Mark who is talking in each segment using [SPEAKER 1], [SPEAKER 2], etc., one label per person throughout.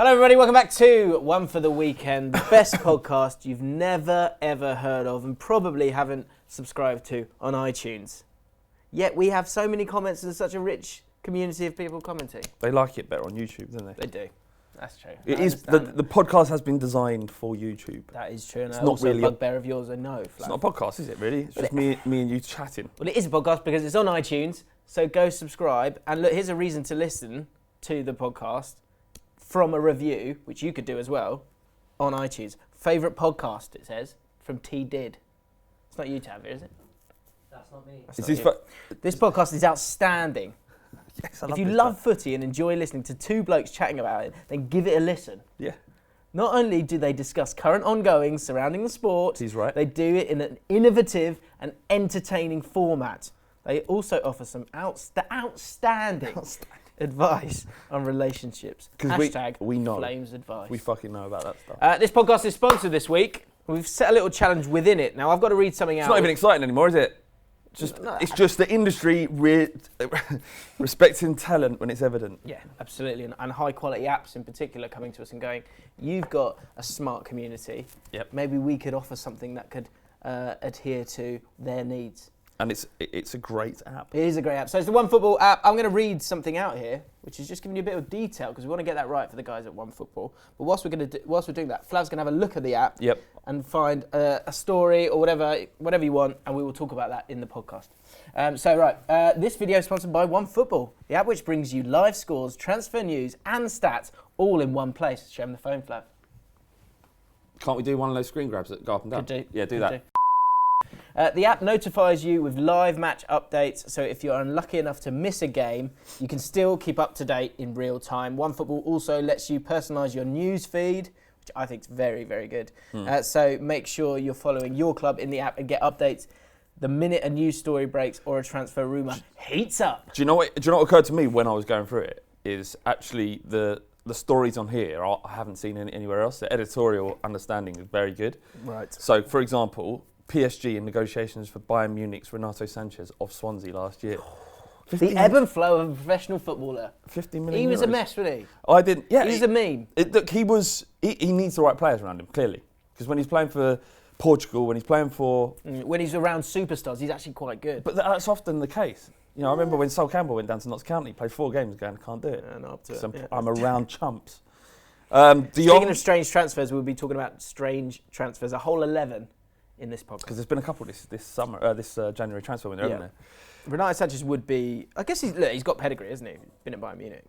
[SPEAKER 1] Hello everybody, welcome back to One for the Weekend, the best podcast you've never ever heard of and probably haven't subscribed to on iTunes. Yet we have so many comments and such a rich community of people commenting.
[SPEAKER 2] They like it better on YouTube, don't they?
[SPEAKER 1] They do. That's true.
[SPEAKER 2] It is the podcast has been designed for YouTube.
[SPEAKER 1] That is true. And
[SPEAKER 2] it's not
[SPEAKER 1] also
[SPEAKER 2] really
[SPEAKER 1] a bugbear of yours, I know. Flav.
[SPEAKER 2] It's not a podcast, is it really? It's just me and you chatting.
[SPEAKER 1] Well, it is a podcast because it's on iTunes, so go subscribe. And look, here's a reason to listen to the podcast from a review, which you could do as well, on iTunes. Favourite podcast, it says, from T. Did. It's not you, Tav, is it?
[SPEAKER 3] That's not me.
[SPEAKER 1] This podcast is outstanding.
[SPEAKER 2] Yes,
[SPEAKER 1] if you love footy and enjoy listening to two blokes chatting about it, then give it a listen.
[SPEAKER 2] Yeah.
[SPEAKER 1] Not only do they discuss current ongoings surrounding the sport,
[SPEAKER 2] he's right.
[SPEAKER 1] They do it in an innovative and entertaining format. They also offer some outstanding advice on relationships. Hashtag
[SPEAKER 2] we know.
[SPEAKER 1] Flames advice.
[SPEAKER 2] We fucking know about that stuff.
[SPEAKER 1] This podcast is sponsored this week. We've set a little challenge within it. Now, I've got to read something out.
[SPEAKER 2] It's not even exciting anymore, is it? It's just the industry respecting talent when it's evident.
[SPEAKER 1] Yeah, absolutely. And high quality apps in particular coming to us and going, you've got a smart community.
[SPEAKER 2] Yep.
[SPEAKER 1] Maybe we could offer something that could adhere to their needs.
[SPEAKER 2] And it's a great app.
[SPEAKER 1] It is a great app. So it's the OneFootball app. I'm going to read something out here, which is just giving you a bit of detail because we want to get that right for the guys at OneFootball. But whilst we're doing that, Flav's going to have a look at the app.
[SPEAKER 2] Yep.
[SPEAKER 1] And find a story or whatever you want, and we will talk about that in the podcast. This video is sponsored by OneFootball, the app which brings you live scores, transfer news, and stats all in one place. Show him the phone, Flav.
[SPEAKER 2] Can't we do one of those screen grabs that go up and down?
[SPEAKER 1] Could do.
[SPEAKER 2] Yeah, do that.
[SPEAKER 1] The app notifies you with live match updates, so if you're unlucky enough to miss a game, you can still keep up to date in real time. OneFootball also lets you personalise your news feed, which I think is very, very good. So make sure you're following your club in the app and get updates the minute a news story breaks or a transfer rumour heats up.
[SPEAKER 2] Do you know what occurred to me when I was going through it? Is actually the stories on here I haven't seen anywhere else. The editorial understanding is very good.
[SPEAKER 1] Right.
[SPEAKER 2] So, for example, PSG in negotiations for Bayern Munich's Renato Sanchez of Swansea last year.
[SPEAKER 1] The ebb and flow of a professional footballer.
[SPEAKER 2] 50 million
[SPEAKER 1] He was
[SPEAKER 2] euros.
[SPEAKER 1] a mess, wasn't he?
[SPEAKER 2] I didn't. Yeah,
[SPEAKER 1] he was a meme.
[SPEAKER 2] Look, he needs the right players around him, clearly. Because when he's playing for Portugal, when he's playing for...
[SPEAKER 1] When he's around superstars, he's actually quite good.
[SPEAKER 2] But that's often the case. You know, I remember when Sol Campbell went down to Notts County, played 4 games going, can't do it.
[SPEAKER 1] Yeah, not up to it.
[SPEAKER 2] I'm around chumps.
[SPEAKER 1] Speaking of strange transfers, we'll be talking about strange transfers, a whole 11 in this podcast.
[SPEAKER 2] Because there's been a couple this January transfer window, haven't there?
[SPEAKER 1] Renato Sanchez would be... I guess he's got pedigree, hasn't he? Been at Bayern Munich.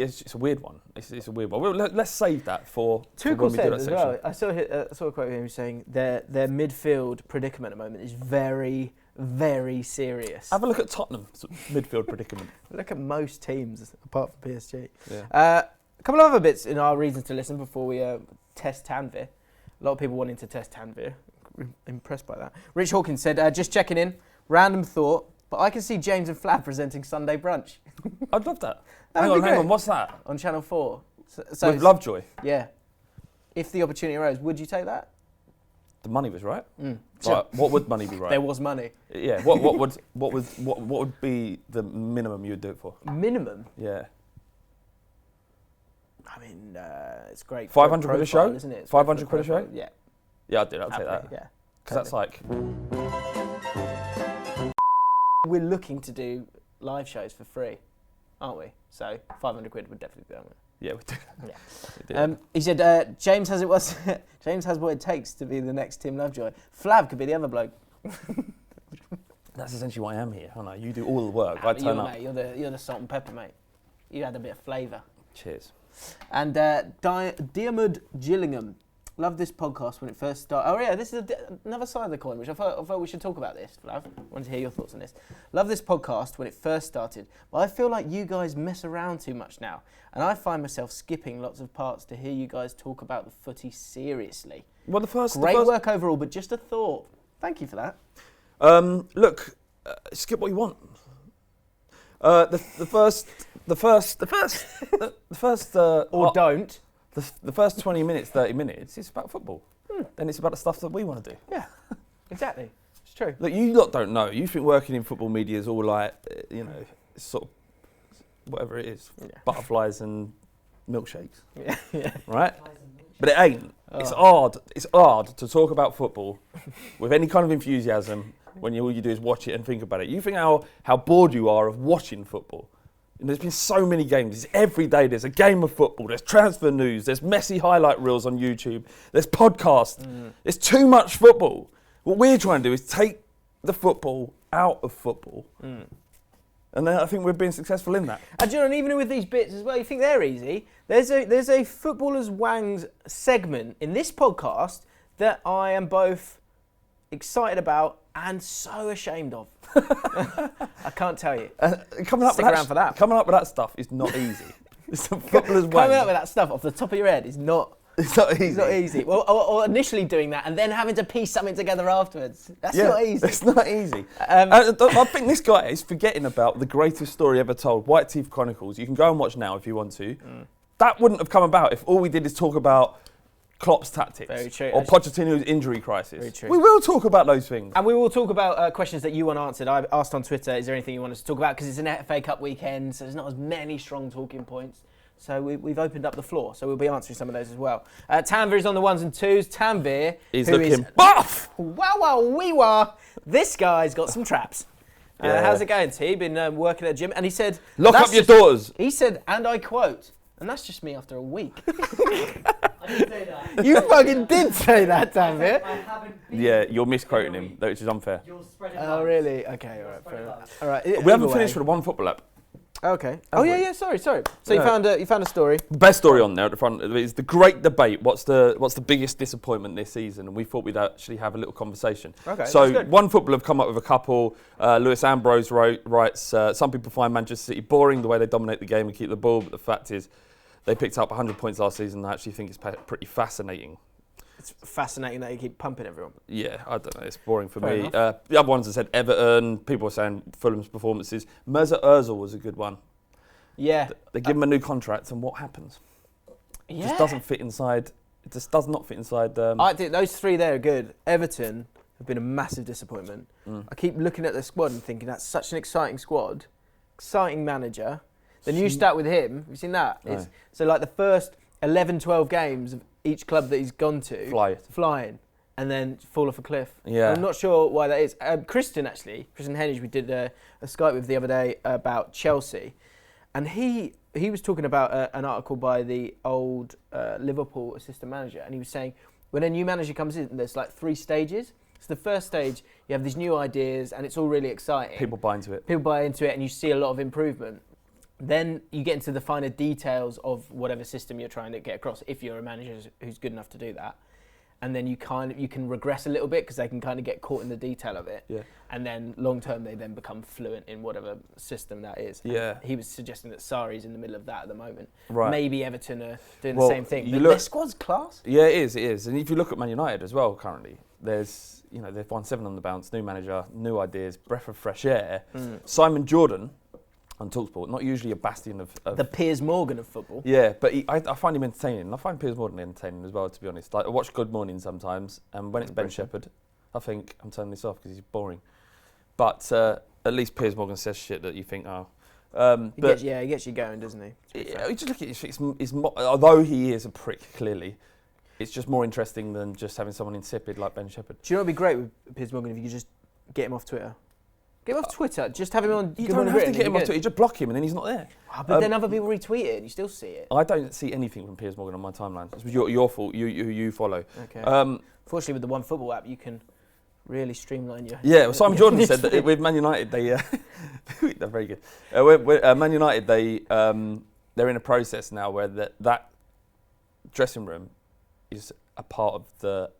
[SPEAKER 2] It's a weird one. It's a weird one. Let's save that for
[SPEAKER 1] Tuchel said as well. I saw a quote of him saying their midfield predicament at the moment is very, very serious.
[SPEAKER 2] Have a look at Tottenham's midfield predicament.
[SPEAKER 1] Look at most teams apart from PSG.
[SPEAKER 2] Yeah.
[SPEAKER 1] A couple of other bits in our reasons to listen before we test Tanvir. A lot of people wanting to test Tanvir. Impressed by that. Rich Hawkins said, just checking in, random thought, but I can see James and Flav presenting Sunday brunch.
[SPEAKER 2] I'd love that.
[SPEAKER 1] Hang
[SPEAKER 2] on, what's that?
[SPEAKER 1] On Channel 4. So
[SPEAKER 2] with Lovejoy?
[SPEAKER 1] Yeah. If the opportunity arose, would you take that?
[SPEAKER 2] The money was right.
[SPEAKER 1] Sure.
[SPEAKER 2] Right. What would money be right?
[SPEAKER 1] There was money.
[SPEAKER 2] Yeah. What would be the minimum you would do it for?
[SPEAKER 1] Minimum?
[SPEAKER 2] Yeah.
[SPEAKER 1] I mean, it's great.
[SPEAKER 2] 500 quid a show,
[SPEAKER 1] isn't it?
[SPEAKER 2] 500 quid a show.
[SPEAKER 1] Yeah.
[SPEAKER 2] Yeah, I'd do that. I'll take that.
[SPEAKER 1] Yeah.
[SPEAKER 2] Because that's like.
[SPEAKER 1] We're looking to do live shows for free, aren't we? So 500 quid would definitely be on it.
[SPEAKER 2] Yeah, we do.
[SPEAKER 1] Yeah. He said James has what it takes to be the next Tim Lovejoy. Flav could be the other bloke.
[SPEAKER 2] That's essentially why I am here, aren't I? You do all the work. I turn up.
[SPEAKER 1] Mate, you're the salt and pepper, mate. You add a bit of flavour.
[SPEAKER 2] Cheers.
[SPEAKER 1] And Diarmuid Gillingham. Love this podcast when it first started. Oh yeah, this is another side of the coin, which I thought we should talk about this, Flav. I wanted to hear your thoughts on this. Love this podcast when it first started, but I feel like you guys mess around too much now, and I find myself skipping lots of parts to hear you guys talk about the footy seriously.
[SPEAKER 2] Well,
[SPEAKER 1] Great work overall, but just a thought. Thank you for that.
[SPEAKER 2] Look, skip what you want. The first 20 minutes, 30 minutes, it's about football. Then it's about the stuff that we want to do.
[SPEAKER 1] Yeah, exactly. It's true.
[SPEAKER 2] Look, you lot don't know. You think working in football media is all like, sort of whatever it is,
[SPEAKER 1] Yeah.
[SPEAKER 2] butterflies and milkshakes,
[SPEAKER 1] Yeah.
[SPEAKER 2] right? But it ain't.
[SPEAKER 1] Oh.
[SPEAKER 2] It's hard to talk about football with any kind of enthusiasm when all you do is watch it and think about it. You think how bored you are of watching football. And there's been so many games. It's every day there's a game of football. There's transfer news. There's Messi highlight reels on YouTube. There's podcasts. There's too much football. What we're trying to do is take the football out of football. And then I think we're being successful in that.
[SPEAKER 1] And John, even with these bits as well, you think they're easy. There's a Footballers Wangs segment in this podcast that I am both excited about and so ashamed of. I can't tell you. Stick around for that.
[SPEAKER 2] Coming up with that stuff is not easy. It's the Footballers Wangs.
[SPEAKER 1] Coming up with that stuff off the top of your head is not.
[SPEAKER 2] It's not easy.
[SPEAKER 1] It's not easy. Well, or initially doing that and then having to piece something together afterwards. That's not easy.
[SPEAKER 2] It's not easy. I think this guy is forgetting about the greatest story ever told, White Teeth Chronicles. You can go and watch now if you want to. That wouldn't have come about if all we did is talk about Klopp's tactics.
[SPEAKER 1] Very true.
[SPEAKER 2] Or Pochettino's injury crisis.
[SPEAKER 1] Very true.
[SPEAKER 2] We will talk about those things.
[SPEAKER 1] And we will talk about questions that you want answered. I asked on Twitter, is there anything you want us to talk about? Because it's an FA Cup weekend, so there's not as many strong talking points. So we've opened up the floor, so we'll be answering some of those as well. Tanvir is on the ones and twos. Tanvir,
[SPEAKER 2] he's looking buff!
[SPEAKER 1] Wow. This guy's got some traps. How's it going, T? Been working at the gym, and he said,
[SPEAKER 2] "Lock up your doors."
[SPEAKER 1] He said, and I quote, and that's just me after a week.
[SPEAKER 3] I didn't say that.
[SPEAKER 1] You fucking did say that, Tanvir.
[SPEAKER 3] I haven't.
[SPEAKER 2] Yeah, you're misquoting him, which is unfair.
[SPEAKER 3] You're spreading
[SPEAKER 1] Oh,
[SPEAKER 3] lies.
[SPEAKER 1] really? Okay, all right, fair enough. All right.
[SPEAKER 2] We haven't finished with the One Football app.
[SPEAKER 1] Okay. Oh yeah. Sorry. So you found a story.
[SPEAKER 2] The best story on there at the front is the great debate. What's the biggest disappointment this season? And we thought we'd actually have a little conversation.
[SPEAKER 1] Okay.
[SPEAKER 2] So
[SPEAKER 1] that's good.
[SPEAKER 2] One Football have come up with a couple. Lewis Ambrose writes, some people find Manchester City boring the way they dominate the game and keep the ball, but the fact is they picked up 100 points last season. I actually think it's pretty fascinating.
[SPEAKER 1] It's fascinating that you keep pumping everyone.
[SPEAKER 2] Yeah, I don't know. It's boring for
[SPEAKER 1] Fair
[SPEAKER 2] me.
[SPEAKER 1] enough.
[SPEAKER 2] The other ones have said Everton. People were saying Fulham's performances. Mesut Ozil was a good one.
[SPEAKER 1] Yeah.
[SPEAKER 2] They give him a new contract, and what happens? It just doesn't fit inside. It just does not fit inside.
[SPEAKER 1] I think those three there are good. Everton have been a massive disappointment. I keep looking at the squad and thinking that's such an exciting squad, exciting manager. The new stat with him, have you seen that?
[SPEAKER 2] No.
[SPEAKER 1] So like the first 11, 12 games of each club that he's gone to, flying, and then fall off a cliff.
[SPEAKER 2] Yeah.
[SPEAKER 1] I'm not sure why that is. Christian Hennig, we did a Skype with the other day about Chelsea, and he was talking about an article by the old Liverpool assistant manager, and he was saying when a new manager comes in, there's like 3 stages. So the first stage, you have these new ideas, and it's all really exciting.
[SPEAKER 2] People buy into it.
[SPEAKER 1] People buy into it, and you see a lot of improvement. Then you get into the finer details of whatever system you're trying to get across, if you're a manager who's good enough to do that. And then you can regress a little bit because they can kind of get caught in the detail of it.
[SPEAKER 2] Yeah.
[SPEAKER 1] And then long term, they then become fluent in whatever system that is.
[SPEAKER 2] Yeah.
[SPEAKER 1] And he was suggesting that Sarri's in the middle of that at the moment.
[SPEAKER 2] Right.
[SPEAKER 1] Maybe Everton are doing
[SPEAKER 2] Well,
[SPEAKER 1] the same thing.
[SPEAKER 2] you
[SPEAKER 1] But their squad's class.
[SPEAKER 2] Yeah, it is. And if you look at Man United as well, currently, there's they've won 7 on the bounce, new manager, new ideas, breath of fresh air. Simon Jordan on TalkSport, not usually a bastion of
[SPEAKER 1] The Piers Morgan of football.
[SPEAKER 2] Yeah, but I find him entertaining. And I find Piers Morgan entertaining as well, to be honest. Like, I watch Good Morning sometimes, and when it's Ben Shepherd, I think I'm turning this off because he's boring. But at least Piers Morgan says shit that you think, oh.
[SPEAKER 1] He gets you going, doesn't he?
[SPEAKER 2] You just look at his although he is a prick, clearly, it's just more interesting than just having someone insipid like Ben Shepherd.
[SPEAKER 1] Do you know what would be great with Piers Morgan if you could just get him off Twitter? Get him off Twitter. Just have him on.
[SPEAKER 2] You don't have to get him off Twitter. You just block him and then he's not there.
[SPEAKER 1] But then other people retweet it and you still see it.
[SPEAKER 2] I don't see anything from Piers Morgan on my timeline. It's your fault. You follow.
[SPEAKER 1] Okay. Fortunately, with the One Football app, you can really streamline your.
[SPEAKER 2] Yeah, well, Simon Jordan said that with Man United, they're very good. Man United, they're in a process now where that dressing room is a part of the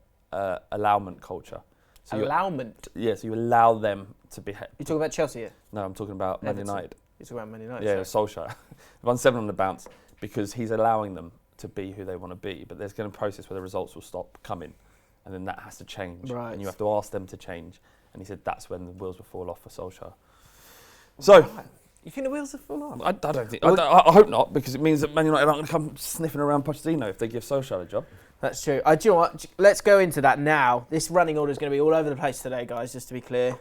[SPEAKER 2] allowment culture. So
[SPEAKER 1] Allowment?
[SPEAKER 2] Yeah, so you allow them to be...
[SPEAKER 1] You talking about Chelsea here?
[SPEAKER 2] No, I'm talking about Man
[SPEAKER 1] Everton.
[SPEAKER 2] United.
[SPEAKER 1] You're talking about Man United?
[SPEAKER 2] Yeah, Solskjaer. Won 7 on the bounce because he's allowing them to be who they want to be, but there's going to be a process where the results will stop coming, and then that has to change,
[SPEAKER 1] Right.
[SPEAKER 2] and you have to ask them to change. And he said that's when the wheels will fall off for Solskjaer. So...
[SPEAKER 1] You think the wheels will fall off?
[SPEAKER 2] I don't think... I hope not, because it means that Man United aren't going to come sniffing around Pochettino if they give Solskjaer a job.
[SPEAKER 1] That's true. Do you know what? Let's go into that now. This running order is going to be all over the place today, guys, just to be clear.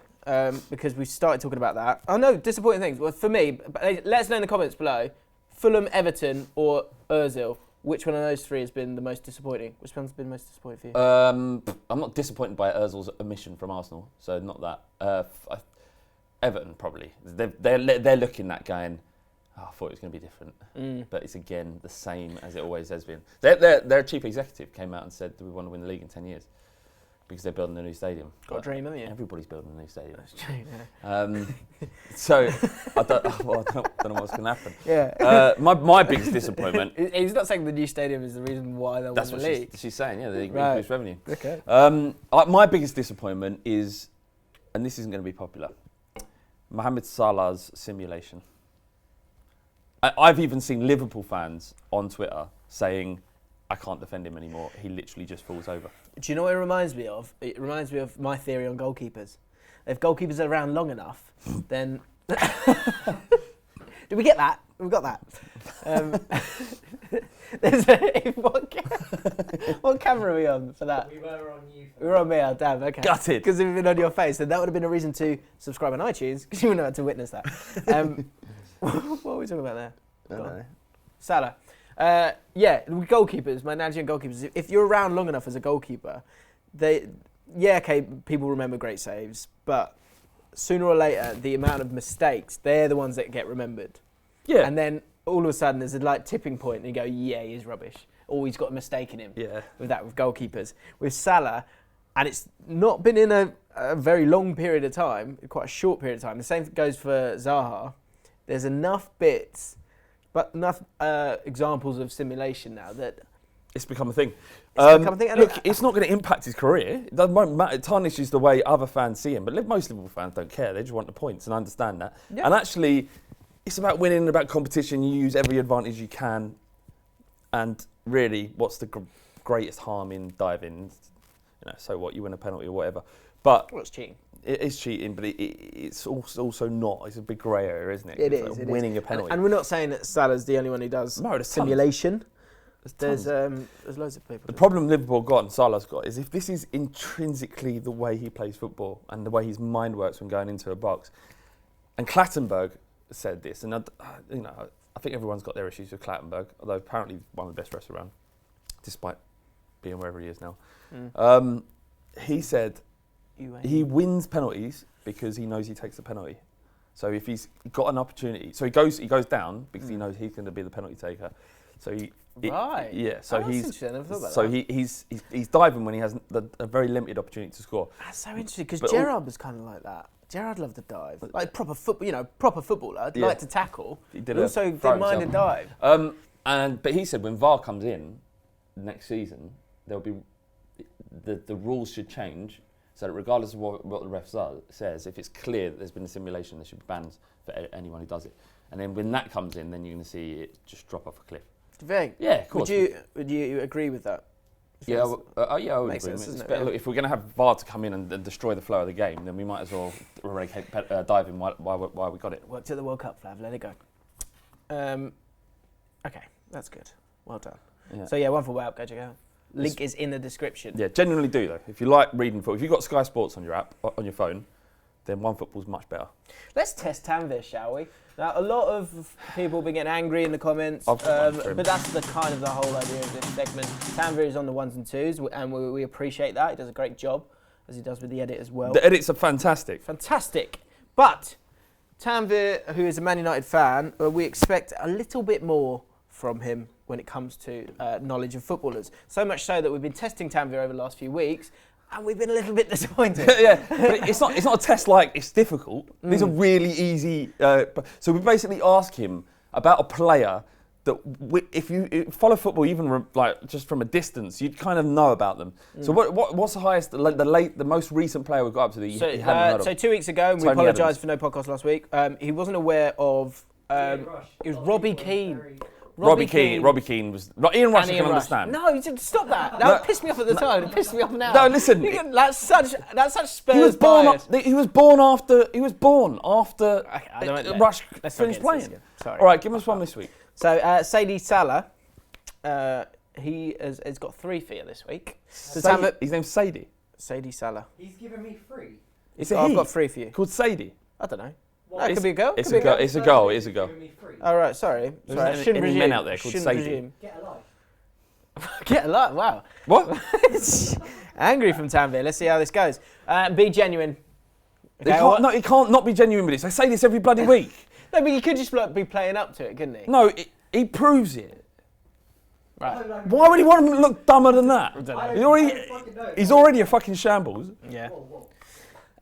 [SPEAKER 1] because we started talking about that. Oh no, disappointing things. Well, for me, let us know in the comments below. Fulham, Everton, or Ozil. Which one of those three has been the most disappointing? Which one's been most disappointing for you?
[SPEAKER 4] I'm not disappointed by Ozil's omission from Arsenal, so not that. Everton probably. They're looking at going. Oh, I thought it was going to be different, but it's again the same as it always has been. Their chief executive came out and said, "We want to win the league in 10 years." Because they're building a new stadium.
[SPEAKER 1] Got a dream, haven't you?
[SPEAKER 4] Everybody's building a new stadium.
[SPEAKER 1] That's true, yeah.
[SPEAKER 4] So I don't know what's going to happen.
[SPEAKER 1] Yeah.
[SPEAKER 4] My biggest disappointment.
[SPEAKER 1] He's not saying the new stadium is the reason why they won
[SPEAKER 4] That's
[SPEAKER 1] the
[SPEAKER 4] what
[SPEAKER 1] league.
[SPEAKER 4] she's saying. Yeah, the
[SPEAKER 1] Right.
[SPEAKER 4] increased revenue.
[SPEAKER 1] Okay.
[SPEAKER 4] My biggest disappointment is, and this isn't going to be popular, Mohamed Salah's simulation. I've even seen Liverpool fans on Twitter saying, I can't defend him anymore. He literally just falls over.
[SPEAKER 1] Do you know what it reminds me of? It reminds me of my theory on goalkeepers. If goalkeepers are around long enough, then... Did we get that? We've got that. What camera are we on for that?
[SPEAKER 3] We were on you.
[SPEAKER 1] We were on me, oh damn, okay.
[SPEAKER 4] Gutted.
[SPEAKER 1] Because if it had been on your face, then that would have been a reason to subscribe on iTunes, because you wouldn't have had to witness that. What were we talking about there?
[SPEAKER 4] I don't know.
[SPEAKER 1] Salah. Goalkeepers, my analogy on goalkeepers, if you're around long enough as a goalkeeper, people remember great saves, but sooner or later, the amount of mistakes, they're the ones that get remembered.
[SPEAKER 4] Yeah.
[SPEAKER 1] And then all of a sudden, there's a like tipping point, and you go, yeah, he's rubbish. Or he's got a mistake in him.
[SPEAKER 4] Yeah.
[SPEAKER 1] With goalkeepers. With Salah, and it's not been in a very long period of time, quite a short period of time. The same goes for Zaha. There's enough bits, but enough examples of simulation now that
[SPEAKER 4] it's become a thing.
[SPEAKER 1] become a thing. And
[SPEAKER 4] Look, it's not going to impact his career. It won't matter. It tarnishes the way other fans see him. But most Liverpool fans don't care. They just want the points, and I understand that.
[SPEAKER 1] Yeah.
[SPEAKER 4] And actually, it's about winning, about competition. You use every advantage you can. And really, what's the greatest harm in diving? So what? You win a penalty or whatever. But
[SPEAKER 1] what's cheating?
[SPEAKER 4] It is cheating, but it's also not. It's a big grey area, isn't it?
[SPEAKER 1] It
[SPEAKER 4] it's
[SPEAKER 1] is.
[SPEAKER 4] like winning a penalty.
[SPEAKER 1] And we're not saying that Salah's the only one who does
[SPEAKER 4] there's
[SPEAKER 1] simulation.
[SPEAKER 4] There's
[SPEAKER 1] There's loads of people.
[SPEAKER 4] The problem Liverpool got and Salah's got is if this is intrinsically the way he plays football and the way his mind works when going into a box. And Clattenburg said this, and I think everyone's got their issues with Clattenburg, although apparently one of the best refs around, despite being wherever he is now. He said he wins penalties because he knows he takes the penalty. So if he's got an opportunity, so he goes down because he knows he's going to be the penalty taker. So
[SPEAKER 1] Right.
[SPEAKER 4] Yeah. So
[SPEAKER 1] that's interesting. I never thought about
[SPEAKER 4] so
[SPEAKER 1] that.
[SPEAKER 4] he's diving when he has a very limited opportunity to score.
[SPEAKER 1] That's so interesting because
[SPEAKER 4] But
[SPEAKER 1] Gerrard was kind of like that. Gerrard loved to dive, like proper footballer.
[SPEAKER 4] Yeah.
[SPEAKER 1] Liked to tackle.
[SPEAKER 4] He did
[SPEAKER 1] but also
[SPEAKER 4] throw
[SPEAKER 1] didn't mind a
[SPEAKER 4] himself.
[SPEAKER 1] dive.
[SPEAKER 4] But he said when VAR comes in next season, there'll be the rules should change so that regardless of what the ref says, if it's clear that there's been a simulation, there should be bans for anyone who does it. And then when that comes in, then you're going to see it just drop off a cliff.
[SPEAKER 1] Do you think?
[SPEAKER 4] Yeah, of course.
[SPEAKER 1] Would you agree with that?
[SPEAKER 4] Yeah, I would
[SPEAKER 1] Makes
[SPEAKER 4] agree.
[SPEAKER 1] sense, doesn't
[SPEAKER 4] But
[SPEAKER 1] it?
[SPEAKER 4] look, if we're going to have VAR to come in and destroy the flow of the game, then we might as well eradicate diving while we got it.
[SPEAKER 1] Worked at the World Cup, Flav. Let it go. Okay, that's good. Well done.
[SPEAKER 4] Yeah.
[SPEAKER 1] So yeah, one for WAP. Go check it out. Link is in the description.
[SPEAKER 4] Yeah, genuinely do though. If you like reading football, if you've got Sky Sports on your app, on your phone, then OneFootball's much better.
[SPEAKER 1] Let's test Tanvir, shall we? Now, a lot of people have been getting angry in the comments,
[SPEAKER 4] I've got one for him.
[SPEAKER 1] but that's the whole idea of this segment. Tanvir is on the ones and twos, and we appreciate that. He does a great job, as he does with the edit as well.
[SPEAKER 4] The edits are fantastic.
[SPEAKER 1] Fantastic. But Tanvir, who is a Man United fan, we expect a little bit more from him when it comes to knowledge of footballers. So much so that we've been testing Tanvir over the last few weeks, and we've been a little bit disappointed.
[SPEAKER 4] Yeah, but it's not a test like it's difficult. These are really easy. So we basically ask him about a player that if you follow football, even just from a distance, you'd kind of know about them. So what's the highest, the most recent player we've got up to that you hadn't heard of?
[SPEAKER 1] So 2 weeks ago, and we
[SPEAKER 4] Tony
[SPEAKER 1] apologise
[SPEAKER 4] Evans.
[SPEAKER 1] for no podcast last week. He wasn't aware of. It was Robbie Keane.
[SPEAKER 4] Robbie Keane was. Ian Rush, I can understand.
[SPEAKER 1] No, you didn't stop that. That pissed me off at the time. It pissed me off now.
[SPEAKER 4] No, listen.
[SPEAKER 1] That's such Spurs
[SPEAKER 4] He was born.
[SPEAKER 1] bias.
[SPEAKER 4] He was born after.
[SPEAKER 1] I don't know.
[SPEAKER 4] Rush
[SPEAKER 1] Let's not
[SPEAKER 4] finished
[SPEAKER 1] get into this
[SPEAKER 4] playing.
[SPEAKER 1] again. Sorry.
[SPEAKER 4] All right, give us one this week.
[SPEAKER 1] So Sadie Salah, he has got 3 for you this week. So
[SPEAKER 4] His name's Sadie.
[SPEAKER 1] Sadie Salah.
[SPEAKER 3] He's given me 3.
[SPEAKER 2] It's a
[SPEAKER 1] I've
[SPEAKER 2] he.
[SPEAKER 1] got 3 for you.
[SPEAKER 2] Called Sadie.
[SPEAKER 1] I don't know.
[SPEAKER 3] What?
[SPEAKER 1] No, it could be a girl.
[SPEAKER 2] It's
[SPEAKER 1] could
[SPEAKER 2] a
[SPEAKER 1] be
[SPEAKER 2] girl. It's a girl. It's a girl.
[SPEAKER 3] Giving me free.
[SPEAKER 1] Oh, right, sorry.
[SPEAKER 2] There's
[SPEAKER 1] I
[SPEAKER 2] any-
[SPEAKER 1] shouldn't
[SPEAKER 2] any
[SPEAKER 1] presume.
[SPEAKER 2] men out there called
[SPEAKER 1] Shouldn't
[SPEAKER 2] Sadie?
[SPEAKER 1] presume.
[SPEAKER 3] Get a life.
[SPEAKER 1] Get a lot, wow.
[SPEAKER 2] What?
[SPEAKER 1] Angry from Tanvir. Let's see how this goes. Be genuine.
[SPEAKER 2] He can't, no, he can't not be genuine with this. I say this every bloody week.
[SPEAKER 1] No, but he could just be playing up to it, couldn't he?
[SPEAKER 2] No, he proves it.
[SPEAKER 1] Right.
[SPEAKER 2] Why would he want him to look dumber than that?
[SPEAKER 1] I don't know.
[SPEAKER 2] He's already a fucking shambles.
[SPEAKER 1] Yeah.
[SPEAKER 3] Whoa.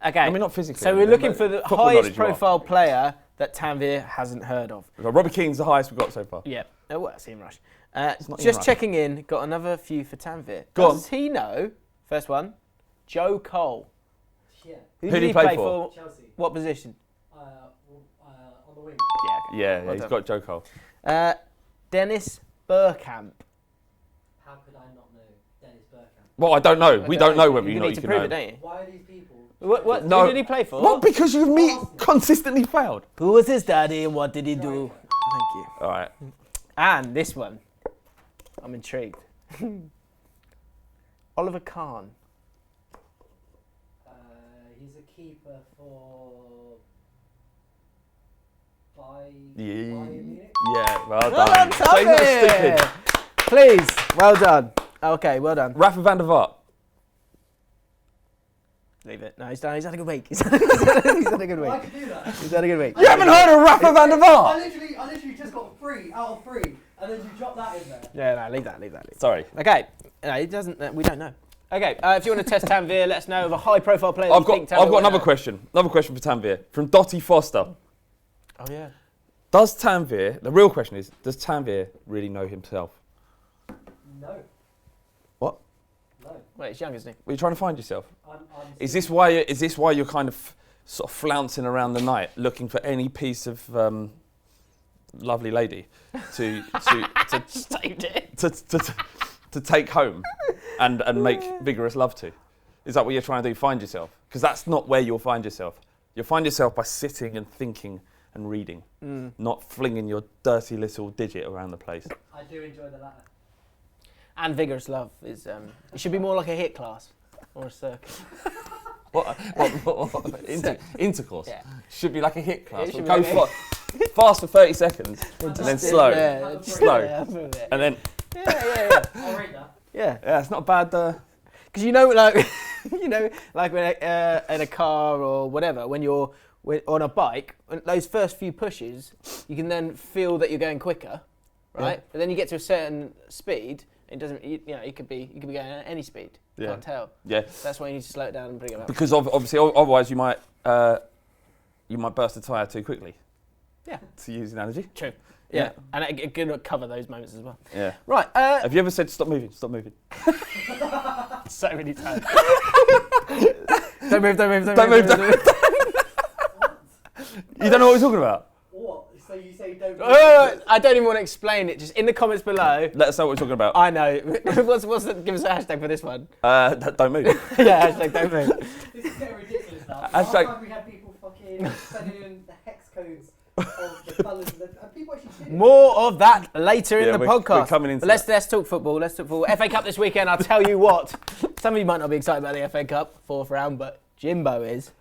[SPEAKER 1] Okay.
[SPEAKER 2] I mean, not physically.
[SPEAKER 1] So we're looking for the
[SPEAKER 2] Football
[SPEAKER 1] highest
[SPEAKER 2] knowledge you are.
[SPEAKER 1] profile player that Tanvir hasn't heard of.
[SPEAKER 2] Robbie Keane's the highest we've got so far.
[SPEAKER 1] Yeah. Oh, well, that's Ian Rush.
[SPEAKER 2] not Ian
[SPEAKER 1] Just
[SPEAKER 2] Rush.
[SPEAKER 1] checking in. Got another few for Tanvir.
[SPEAKER 2] Go on.
[SPEAKER 1] Does he know? First one. Joe Cole.
[SPEAKER 3] Yeah.
[SPEAKER 1] Who
[SPEAKER 2] Who
[SPEAKER 1] did
[SPEAKER 2] did
[SPEAKER 1] he
[SPEAKER 2] he play
[SPEAKER 1] play
[SPEAKER 2] for?
[SPEAKER 3] Chelsea.
[SPEAKER 1] What position?
[SPEAKER 3] On the wing.
[SPEAKER 1] Yeah. Okay.
[SPEAKER 2] Yeah,
[SPEAKER 1] Well
[SPEAKER 2] he's
[SPEAKER 1] done.
[SPEAKER 2] got Joe Cole.
[SPEAKER 1] Dennis Burkamp.
[SPEAKER 3] How could I not know Dennis Bergkamp?
[SPEAKER 2] Well, I don't know. We don't know whether
[SPEAKER 1] you
[SPEAKER 2] you know
[SPEAKER 1] need
[SPEAKER 2] you
[SPEAKER 1] to
[SPEAKER 2] can
[SPEAKER 1] prove
[SPEAKER 2] know.
[SPEAKER 1] it, don't you?
[SPEAKER 3] Why are these people?
[SPEAKER 1] What?
[SPEAKER 2] No.
[SPEAKER 1] Who did he play for?
[SPEAKER 2] Well, because you've consistently failed.
[SPEAKER 1] Who was his daddy and what did he do? Thank you.
[SPEAKER 2] All right.
[SPEAKER 1] And this one. I'm intrigued. Oliver Kahn.
[SPEAKER 3] He's a keeper for Bayern Munich.
[SPEAKER 2] Yeah, well
[SPEAKER 1] Well
[SPEAKER 2] done.
[SPEAKER 1] done,
[SPEAKER 2] So he's not
[SPEAKER 1] Tommy!
[SPEAKER 2] stupid.
[SPEAKER 1] Please, well done. Okay, well done.
[SPEAKER 2] Rafa van der Vaart.
[SPEAKER 1] Leave it. No, he's done. He's had a good week. He's had a good
[SPEAKER 3] Well, I
[SPEAKER 1] week.
[SPEAKER 3] could do that.
[SPEAKER 1] He's had a good week.
[SPEAKER 2] You haven't heard of Rafa van der
[SPEAKER 3] I
[SPEAKER 2] Vaart?
[SPEAKER 3] literally just got 3 out of 3, and then you dropped that in there.
[SPEAKER 1] Yeah, no, leave that.
[SPEAKER 2] Sorry.
[SPEAKER 1] Okay, no, he doesn't. We don't know. Okay, if you want to test Tanvir, let us know of a high-profile player.
[SPEAKER 2] I've
[SPEAKER 1] you
[SPEAKER 2] got
[SPEAKER 1] think Tanvir
[SPEAKER 2] I've got
[SPEAKER 1] will
[SPEAKER 2] another
[SPEAKER 1] know.
[SPEAKER 2] question. Another question for Tanvir from Dottie Foster.
[SPEAKER 1] Oh yeah.
[SPEAKER 2] Does Tanvir? The real question is: does Tanvir really know himself?
[SPEAKER 3] No.
[SPEAKER 2] What?
[SPEAKER 3] No.
[SPEAKER 1] Wait, he's young, isn't he?
[SPEAKER 2] Are you trying to find yourself?
[SPEAKER 3] I'm
[SPEAKER 2] Is this why you're kind of sort of flouncing around the night looking for any piece of lovely lady to take home and make vigorous love to? Is that what you're trying to do? Find yourself? Because that's not where you'll find yourself. You'll find yourself by sitting and thinking and reading, not flinging your dirty little digit around the place.
[SPEAKER 3] I do enjoy the latter.
[SPEAKER 1] And vigorous love is. It should be more like a hit class or a circus.
[SPEAKER 2] What intercourse?
[SPEAKER 1] Yeah.
[SPEAKER 2] Should be like a hit class.
[SPEAKER 1] It should
[SPEAKER 2] Go
[SPEAKER 1] be like
[SPEAKER 2] fast for 30 seconds and then slow.
[SPEAKER 1] Yeah,
[SPEAKER 2] Slow.
[SPEAKER 1] Yeah,
[SPEAKER 2] And then,
[SPEAKER 1] yeah.
[SPEAKER 3] I'll rate that.
[SPEAKER 1] Yeah.
[SPEAKER 2] yeah, it's not bad.
[SPEAKER 1] Because you know, like, like when in a car or whatever, when you're on a bike, those first few pushes, you can then feel that you're going quicker, right?
[SPEAKER 2] Yeah.
[SPEAKER 1] But then you get to a certain speed, it doesn't. You could be going at any speed.
[SPEAKER 2] Yeah.
[SPEAKER 1] Can't tell.
[SPEAKER 2] Yeah.
[SPEAKER 1] That's why you need to slow it down and bring it up.
[SPEAKER 2] Because obviously, otherwise you might burst a tyre too quickly.
[SPEAKER 1] Yeah.
[SPEAKER 2] To use an analogy.
[SPEAKER 1] True.
[SPEAKER 2] Yeah.
[SPEAKER 1] Yeah. And it can cover those moments as well.
[SPEAKER 2] Yeah.
[SPEAKER 1] Right.
[SPEAKER 2] Have you ever said stop moving? Stop moving.
[SPEAKER 1] So many times. Don't move.
[SPEAKER 2] Don't move. You don't know what we're talking about?
[SPEAKER 3] What? So you say don't.
[SPEAKER 1] I don't even want to explain it. Just in the comments below.
[SPEAKER 2] Let us know what we're talking about.
[SPEAKER 1] I know. Give us a hashtag for this one.
[SPEAKER 2] Don't move.
[SPEAKER 1] Yeah, hashtag don't move.
[SPEAKER 3] This is getting ridiculous now.
[SPEAKER 2] Hashtag-
[SPEAKER 3] Last time we had people fucking sending in the hex codes of the colours and people actually did it.
[SPEAKER 1] More of that later in
[SPEAKER 2] Yeah,
[SPEAKER 1] the
[SPEAKER 2] we're
[SPEAKER 1] podcast.
[SPEAKER 2] coming into
[SPEAKER 1] But let's talk football. Let's talk football. FA Cup this weekend. I'll tell you what. Some of you might not be excited about the FA Cup 4th round, but Jimbo is.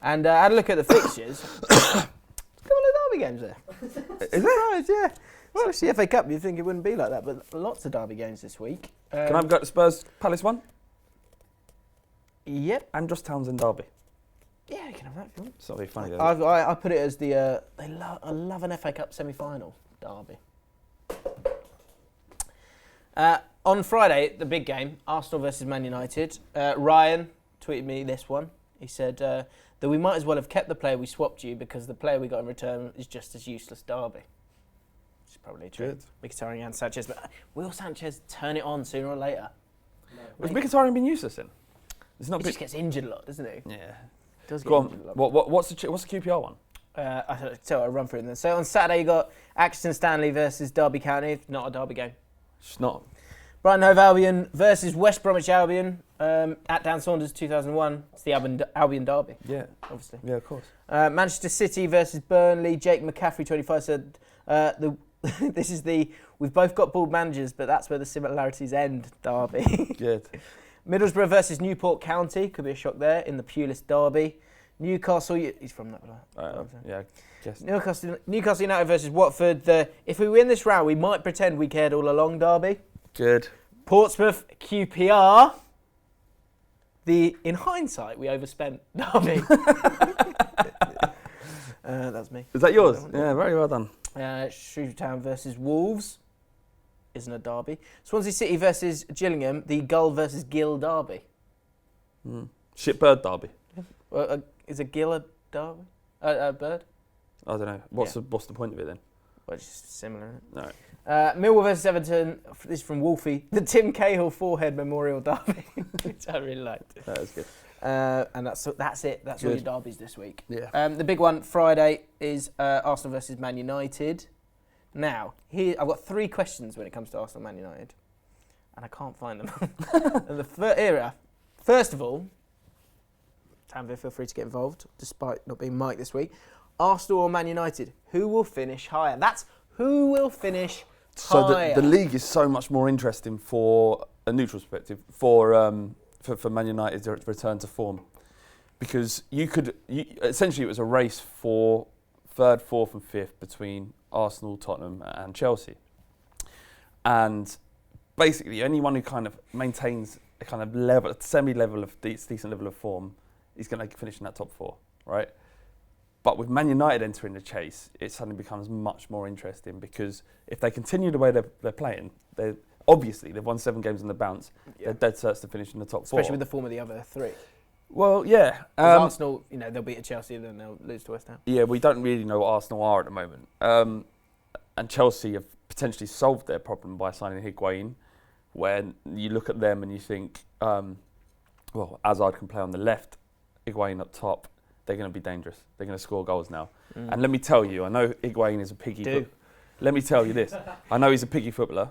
[SPEAKER 1] And I had a look at the fixtures. A couple of derby games there.
[SPEAKER 2] Is it?
[SPEAKER 1] Yeah. Especially FA Cup, you'd think it wouldn't be like that, but lots of derby games this week.
[SPEAKER 2] Can I have a go at the Spurs Palace one?
[SPEAKER 1] Yep.
[SPEAKER 2] Andros Townsend derby.
[SPEAKER 1] Yeah, you can have that if you want.
[SPEAKER 2] It's not very funny though.
[SPEAKER 1] I put it as the I love an FA Cup semi-final derby. On Friday, the big game, Arsenal versus Man United. Ryan tweeted me this one. He said that we might as well have kept the player we swapped you because the player we got in return is just as useless derby. Which is probably true.
[SPEAKER 2] Good.
[SPEAKER 1] Mkhitaryan and Sanchez, but will Sanchez turn it on sooner or later?
[SPEAKER 2] Was Mkhitaryan been useless then? It's not
[SPEAKER 1] He
[SPEAKER 2] been.
[SPEAKER 1] just gets injured a lot, doesn't he?
[SPEAKER 2] Yeah.
[SPEAKER 1] Does get
[SPEAKER 2] Go on.
[SPEAKER 1] injured a lot.
[SPEAKER 2] What's the QPR one?
[SPEAKER 1] So I'll run through them. So on Saturday you got Accrington Stanley versus Derby County. Not a derby game.
[SPEAKER 2] It's not.
[SPEAKER 1] Brighton Hove Albion versus West Bromwich Albion at Dan Saunders 2001. It's the Albion derby,
[SPEAKER 2] Yeah.
[SPEAKER 1] obviously.
[SPEAKER 2] Yeah, of course.
[SPEAKER 1] Manchester City versus Burnley. Jake McCaffrey 25 said this is the we've both got bald managers, but that's where the similarities end derby.
[SPEAKER 2] Good.
[SPEAKER 1] Middlesbrough versus Newport County could be a shock there in the Pulis derby. Newcastle, he's from that.
[SPEAKER 2] Yeah, I guess.
[SPEAKER 1] Newcastle United versus Watford. If we win this round, we might pretend we cared all along, derby.
[SPEAKER 2] Good.
[SPEAKER 1] Portsmouth QPR. In hindsight, we overspent derby. That's me.
[SPEAKER 2] Is that yours? Yeah, very well done.
[SPEAKER 1] Shrewsbury Town versus Wolves. Isn't a derby. Swansea City versus Gillingham. The Gull versus Gill derby.
[SPEAKER 2] Shitbird derby.
[SPEAKER 1] Is a Gill a derby? A bird?
[SPEAKER 2] I don't know. What's the point of it then?
[SPEAKER 1] Well, it's just similar, isn't it?
[SPEAKER 2] No.
[SPEAKER 1] Millwall versus Everton. This is from Wolfie. The Tim Cahill forehead Memorial Derby, which I really liked.
[SPEAKER 2] That was good.
[SPEAKER 1] And that's it. That's all
[SPEAKER 2] Good.
[SPEAKER 1] your derbies this week.
[SPEAKER 2] Yeah.
[SPEAKER 1] The big one Friday is Arsenal versus Man United. Now, here I've got 3 questions when it comes to Arsenal Man United, and I can't find them. And first of all, Tanvir, feel free to get involved, despite not being Mike this week. Arsenal or Man United, who will finish higher? That's who will finish higher.
[SPEAKER 2] So the league is so much more interesting for a neutral perspective for Man United to return to form, because essentially it was a race for 3rd, 4th, and 5th between Arsenal, Tottenham, and Chelsea, and basically anyone who kind of maintains a kind of semi-level of decent level of form is going to finish in that top 4, right? But with Man United entering the chase, it suddenly becomes much more interesting, because if they continue the way they're playing, they've won 7 games on the bounce. Yeah. They're dead certs to finish in the top 4.
[SPEAKER 1] Especially with the form of the other 3.
[SPEAKER 2] Well, yeah.
[SPEAKER 1] Arsenal, they'll beat Chelsea, then they'll lose to West Ham.
[SPEAKER 2] Yeah, we don't really know what Arsenal are at the moment. And Chelsea have potentially solved their problem by signing Higuain, when you look at them and you think, Hazard can play on the left, Higuain up top. They're going to be dangerous. They're going to score goals now. And let me tell you, I know Higuain is a piggy. Let me tell you this. I know he's a piggy footballer,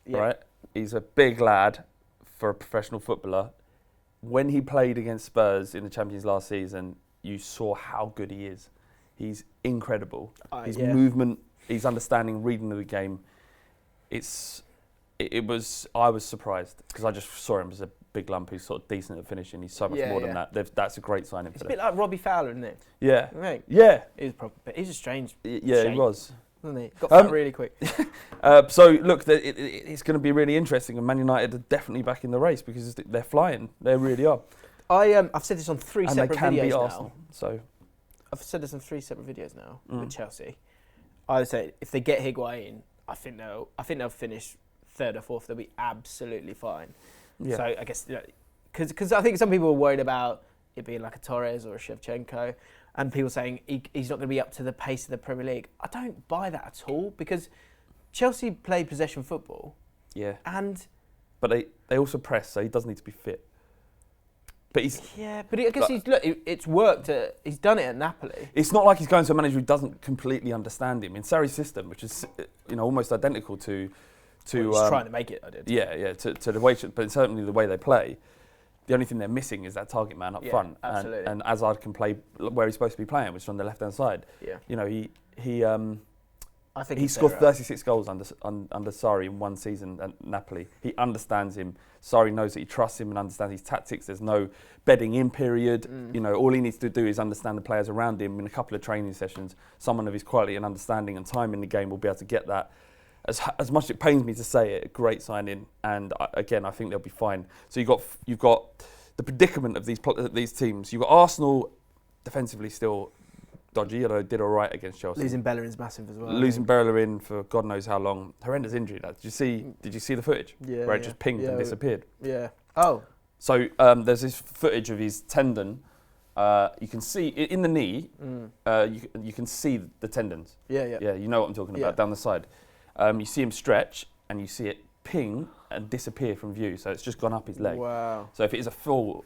[SPEAKER 2] right? He's a big lad for a professional footballer. When he played against Spurs in the Champions last season, you saw how good he is. He's incredible. His movement, his understanding, reading of the game. I was surprised, because I just saw him as a big lump who's sort of decent at finishing. He's so much more than that. That's a great signing for them.
[SPEAKER 1] It's a bit like Robbie Fowler, isn't it?
[SPEAKER 2] Yeah.
[SPEAKER 1] Right.
[SPEAKER 2] Yeah.
[SPEAKER 1] He's a strange
[SPEAKER 2] He
[SPEAKER 1] shape,
[SPEAKER 2] was.
[SPEAKER 1] wasn't he? Got fat really quick.
[SPEAKER 2] So, look, it's going to be really interesting, and Man United are definitely back in the race, because they're flying. They really are.
[SPEAKER 1] I've said this on 3
[SPEAKER 2] and
[SPEAKER 1] separate
[SPEAKER 2] they can
[SPEAKER 1] videos
[SPEAKER 2] beat
[SPEAKER 1] now.
[SPEAKER 2] Arsenal. So
[SPEAKER 1] I've said this on 3 separate videos now with Chelsea. I would say if they get Higuain, I think they'll finish 3rd or 4th. They'll be absolutely fine. Yeah. So I guess because I think some people are worried about it being like a Torres or a Shevchenko, and people saying he's not going to be up to the pace of the Premier League. I don't buy that at all, because Chelsea play possession football.
[SPEAKER 2] Yeah.
[SPEAKER 1] But
[SPEAKER 2] they also press, so he does need to be fit. But
[SPEAKER 1] I guess it's worked. He's done it at Napoli.
[SPEAKER 2] It's not like he's going to a manager who doesn't completely understand him. In Sarri's system, which is almost identical to
[SPEAKER 1] he's trying to make it. I did.
[SPEAKER 2] Yeah. To the way, but certainly the way they play. The only thing they're missing is that target man up front.
[SPEAKER 1] Absolutely.
[SPEAKER 2] And Hazard can play where he's supposed to be playing, which is on the left hand side. Yeah.
[SPEAKER 1] I think
[SPEAKER 2] he scored 36 goals under Sarri in one season at Napoli. He understands him. Sarri knows that he trusts him and understands his tactics. There's no bedding in period. All he needs to do is understand the players around him in a couple of training sessions. Someone of his quality and understanding and time in the game will be able to get that. As much as it pains me to say it, a great signing, and again, I think they'll be fine. So you've got the predicament of these teams. You've got Arsenal defensively still dodgy, although did all right against Chelsea.
[SPEAKER 1] Losing Bellerin's massive as well.
[SPEAKER 2] Losing Bellerin for God knows how long. Horrendous injury. Did you see the footage?
[SPEAKER 1] Yeah.
[SPEAKER 2] Where it just pinged and disappeared.
[SPEAKER 1] Yeah. Oh.
[SPEAKER 2] So there's this footage of his tendon. You can see in the knee. You can see the tendons.
[SPEAKER 1] Yeah.
[SPEAKER 2] Yeah. You know what I'm talking about down the side. You see him stretch, and you see it ping and disappear from view. So it's just gone up his leg.
[SPEAKER 1] Wow.
[SPEAKER 2] So if it's a full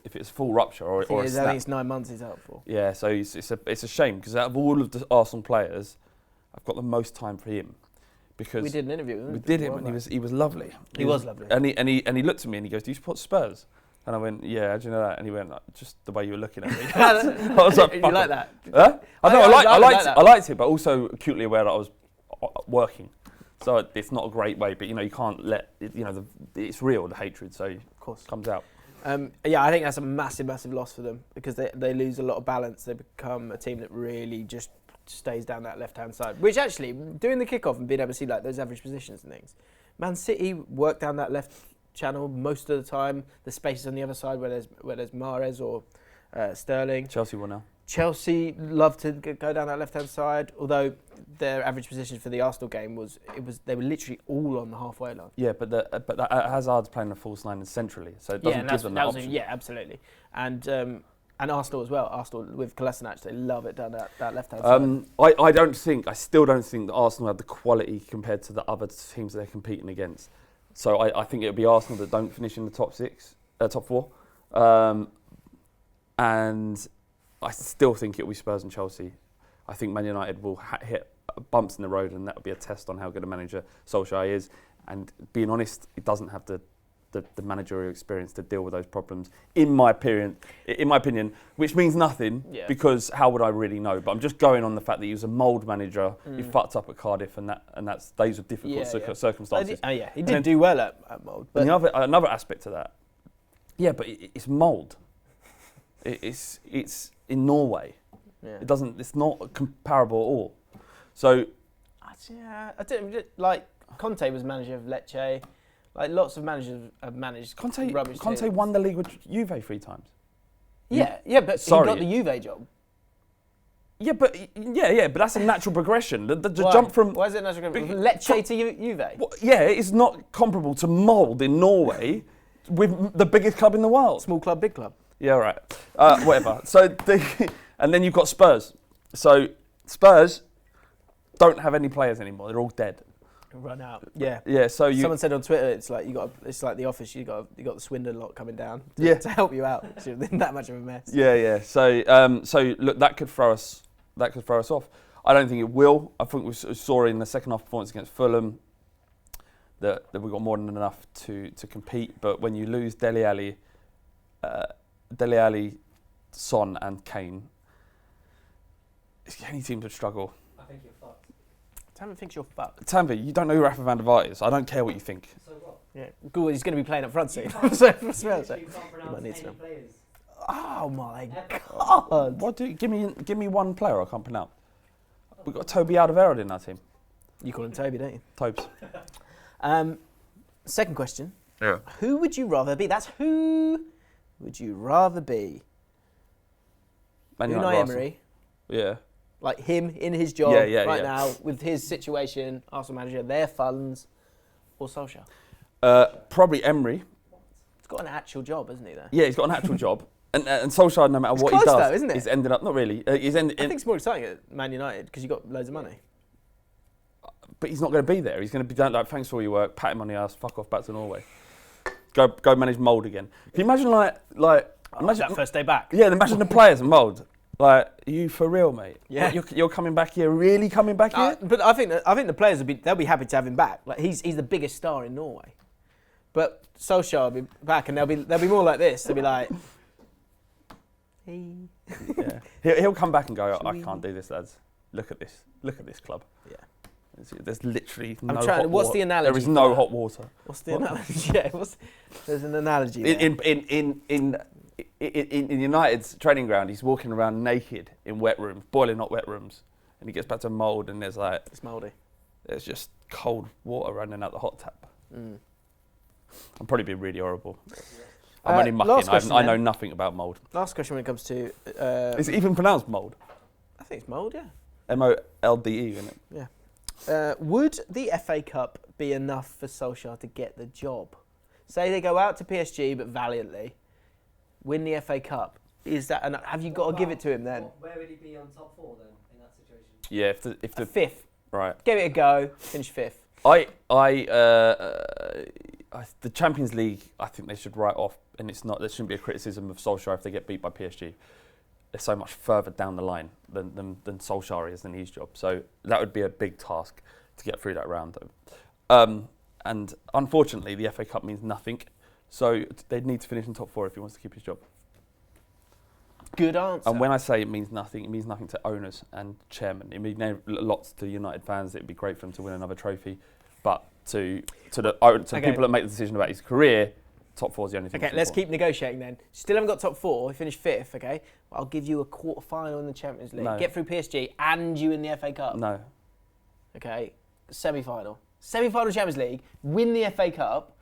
[SPEAKER 2] rupture or a snap,
[SPEAKER 1] I think it's 9 months he's out for.
[SPEAKER 2] Yeah. So it's a shame, because out of all of the Arsenal players, I've got the most time for him, because
[SPEAKER 1] we did an interview with him.
[SPEAKER 2] We did him, and he was lovely.
[SPEAKER 1] He was lovely.
[SPEAKER 2] And he looked at me and he goes, "Do you support Spurs?" And I went, "Yeah, how do you know that?" And he went, "Just the way you were looking at me." I was like,
[SPEAKER 1] you like that?
[SPEAKER 2] Huh? I liked it, but also acutely aware that I was working. So it's not a great way, but you can't let it's real, the hatred, so of course it comes out.
[SPEAKER 1] Yeah, I think that's a massive, massive loss for them because they lose a lot of balance. They become a team that really just stays down that left-hand side. Which actually, doing the kickoff and being able to see like those average positions and things, Man City work down that left channel most of the time. The spaces on the other side where there's Mahrez or Sterling.
[SPEAKER 2] Chelsea will now.
[SPEAKER 1] Chelsea love to go down that left-hand side, although their average position for the Arsenal game was they were literally all on the halfway line.
[SPEAKER 2] Yeah, but Hazard's playing a false line centrally, so it doesn't give them that option.
[SPEAKER 1] Yeah, absolutely. And Arsenal as well. Arsenal with Kolasinac, they love it down that left-hand side.
[SPEAKER 2] I still don't think that Arsenal have the quality compared to the other teams that they're competing against. So I think it'll be Arsenal that don't finish in the top four. And I still think it'll be Spurs and Chelsea. I think Man United will hit bumps in the road, and that will be a test on how good a manager Solskjaer is. And being honest, he doesn't have the managerial experience to deal with those problems, in my opinion, which means nothing because how would I really know? But I'm just going on the fact that he was a mould manager. He fucked up at Cardiff, and those are difficult circumstances.
[SPEAKER 1] He did do well at mould.
[SPEAKER 2] But another aspect to that, but it's mould. It's in Norway. Yeah. It's not comparable at all. So,
[SPEAKER 1] I don't like Conte was manager of Lecce. Like lots of managers have managed rubbish
[SPEAKER 2] Conte
[SPEAKER 1] teams.
[SPEAKER 2] won the league with Juve 3 times.
[SPEAKER 1] Yeah, but he got the Juve job.
[SPEAKER 2] But that's a natural progression. The jump from
[SPEAKER 1] why is it natural progression? From Lecce to Juve.
[SPEAKER 2] Well, it's not comparable to mould in Norway with the biggest club in the world.
[SPEAKER 1] Small club, big club.
[SPEAKER 2] Yeah, right. Whatever. And then you've got Spurs. So Spurs don't have any players anymore. They're all dead.
[SPEAKER 1] Run out. Yeah.
[SPEAKER 2] Yeah. So
[SPEAKER 1] someone said on Twitter, it's like the office. You got the Swindon lot coming down to help you out. So you're in that much of a mess.
[SPEAKER 2] Yeah. So look, that could throw us off. I don't think it will. I think we saw in the second half performance against Fulham that we got more than enough to compete. But when you lose Dele Alli, Son and Kane, any team would struggle.
[SPEAKER 3] I think you're fucked.
[SPEAKER 1] Tanvi thinks you're fucked.
[SPEAKER 2] Tanvi, you don't know who Rafa van der Vaart is. I don't care what you think.
[SPEAKER 3] So what?
[SPEAKER 1] Yeah, good. He's going to be playing up front soon.
[SPEAKER 3] You can't pronounce any players.
[SPEAKER 1] Oh my god!
[SPEAKER 2] What give me one player I can't pronounce. We've got Toby Alderweireld in our team.
[SPEAKER 1] You call him Toby, don't you?
[SPEAKER 2] Tobes.
[SPEAKER 1] Second question.
[SPEAKER 2] Yeah.
[SPEAKER 1] Who would you rather be? That's who would you rather be? Unai Emery.
[SPEAKER 2] Yeah.
[SPEAKER 1] Like him in his job now with his situation, Arsenal manager, their funds, or Solskjaer?
[SPEAKER 2] Probably Emery.
[SPEAKER 1] He's got an actual job, hasn't he? There.
[SPEAKER 2] Yeah, he's got an actual job, and Solskjaer, no matter what he does,
[SPEAKER 1] though, isn't it?
[SPEAKER 2] he's ended up not really.
[SPEAKER 1] I think it's more exciting at Man United because you got loads of money.
[SPEAKER 2] But he's not going to be there. He's going to be down like, thanks for all your work, pat him on the ass, fuck off back to Norway, go manage mould again. Can you imagine imagine
[SPEAKER 1] that first day back?
[SPEAKER 2] Yeah, imagine the players in mould. Like, are you for real, mate?
[SPEAKER 1] Yeah.
[SPEAKER 2] What, you're coming back here? Really coming back here?
[SPEAKER 1] But I think the players they'll be happy to have him back. Like he's the biggest star in Norway. But Solskjaer will be back, and they'll be more like this. They'll be like, hey.
[SPEAKER 2] Yeah. He'll come back and go, I can't do this, lads. Look at this club.
[SPEAKER 1] Yeah.
[SPEAKER 2] There's literally no
[SPEAKER 1] hot
[SPEAKER 2] water.
[SPEAKER 1] What's the analogy?
[SPEAKER 2] There is no hot water.
[SPEAKER 1] What's the analogy? Yeah. There's an analogy there.
[SPEAKER 2] In United's training ground, he's walking around naked in wet rooms, boiling hot wet rooms, and he gets back to mould, and
[SPEAKER 1] it's mouldy.
[SPEAKER 2] There's just cold water running out the hot tap. I'm probably being really horrible. I'm only mucking. I know nothing about mould.
[SPEAKER 1] Last question when it comes to.
[SPEAKER 2] Is it even pronounced mould?
[SPEAKER 1] I think it's mould, yeah.
[SPEAKER 2] MOLDE, isn't it?
[SPEAKER 1] Yeah. Would the FA Cup be enough for Solskjaer to get the job? Say they go out to PSG, but valiantly. Win the FA Cup. Is that enough? Have you got to give it to him then?
[SPEAKER 3] Where would he be on top 4 then in that situation?
[SPEAKER 2] Yeah, if the
[SPEAKER 1] fifth.
[SPEAKER 2] Right.
[SPEAKER 1] Give it a go. Finish fifth.
[SPEAKER 2] The Champions League, I think they should write off, and it's not. There shouldn't be a criticism of Solskjaer if they get beat by PSG. They're so much further down the line than Solskjaer is in his job. So that would be a big task to get through that round, though. And unfortunately, the FA Cup means nothing. So they'd need to finish in top 4 if he wants to keep his job.
[SPEAKER 1] Good answer.
[SPEAKER 2] And when I say it means nothing to owners and chairman. It means lots to United fans. It'd be great for him to win another trophy. But to people that make the decision about his career, top 4 is the only thing.
[SPEAKER 1] Okay, let's keep negotiating then. Still haven't got top 4. We finished 5th, okay? I'll give you a quarter-final in the Champions League.
[SPEAKER 2] No.
[SPEAKER 1] Get through PSG and you in the FA Cup.
[SPEAKER 2] No.
[SPEAKER 1] Okay, semi-final. Semi-final Champions League, win the FA Cup,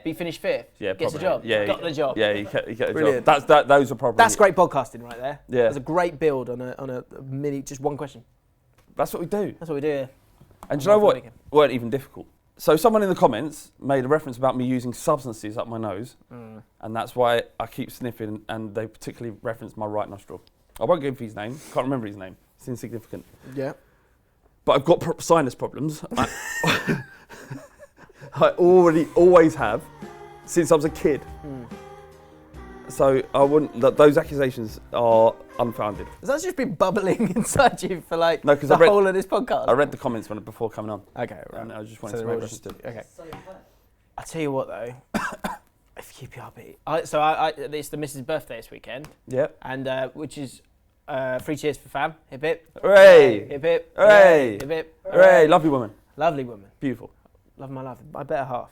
[SPEAKER 1] be finished 5th.
[SPEAKER 2] Yeah,
[SPEAKER 1] Gets the
[SPEAKER 2] probably.
[SPEAKER 1] job.
[SPEAKER 2] Yeah,
[SPEAKER 1] got the job.
[SPEAKER 2] Yeah, you get a
[SPEAKER 1] Brilliant.
[SPEAKER 2] job. Those are probably...
[SPEAKER 1] That's great podcasting right there.
[SPEAKER 2] Yeah.
[SPEAKER 1] That's a great build on a mini, just one question.
[SPEAKER 2] That's what we do.
[SPEAKER 1] That's what we do here.
[SPEAKER 2] And do you know what? Weren't even difficult. So someone in the comments made a reference about me using substances up my nose, and that's why I keep sniffing, and they particularly referenced my right nostril. I won't give his name. Can't remember his name. It's insignificant.
[SPEAKER 1] Yeah.
[SPEAKER 2] But I've got sinus problems. I always have, since I was a kid. So I wouldn't. Those accusations are unfounded.
[SPEAKER 1] Has that just been bubbling inside you for like
[SPEAKER 2] No, 'cause
[SPEAKER 1] the
[SPEAKER 2] I read-
[SPEAKER 1] whole of this podcast?
[SPEAKER 2] I read the comments before coming on,
[SPEAKER 1] Okay, right.
[SPEAKER 2] and I just wanted
[SPEAKER 1] So
[SPEAKER 2] to
[SPEAKER 1] they're
[SPEAKER 2] make
[SPEAKER 1] all
[SPEAKER 2] reference
[SPEAKER 1] just-
[SPEAKER 2] to.
[SPEAKER 1] okay.
[SPEAKER 3] So bad.
[SPEAKER 1] I tell you what though, if you keep you upbeat. It's the missus' birthday this weekend,
[SPEAKER 2] Yeah.
[SPEAKER 1] and which is 3 cheers for fam. Hip hip.
[SPEAKER 2] Hooray!
[SPEAKER 1] Hip hip.
[SPEAKER 2] Hooray!
[SPEAKER 1] Hip hip.
[SPEAKER 2] Hooray! Lovely woman.
[SPEAKER 1] Lovely woman.
[SPEAKER 2] Beautiful.
[SPEAKER 1] Love my life. My better half.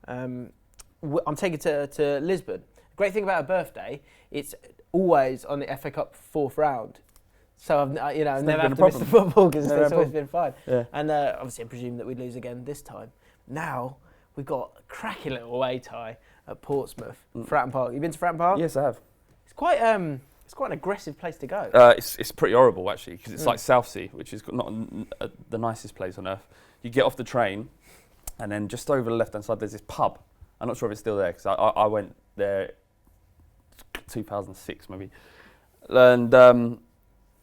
[SPEAKER 1] I'm taking to Lisbon. Great thing about her birthday, it's always on the FA Cup 4th round. So I've never
[SPEAKER 2] been
[SPEAKER 1] had
[SPEAKER 2] a
[SPEAKER 1] to miss the
[SPEAKER 2] problem.
[SPEAKER 1] football because
[SPEAKER 2] Never
[SPEAKER 1] it's
[SPEAKER 2] a
[SPEAKER 1] always been fine.
[SPEAKER 2] Yeah.
[SPEAKER 1] And obviously I presume that we'd lose again this time. Now we've got a cracking little away tie at Portsmouth, Fratton Park. You been to Fratton Park?
[SPEAKER 2] Yes, I have.
[SPEAKER 1] It's quite an aggressive place to go.
[SPEAKER 2] It's pretty horrible actually, because it's like Southsea, which is not the nicest place on earth. You get off the train, and then just over the left-hand side there's this pub. I'm not sure if it's still there, because I went there 2006 maybe, and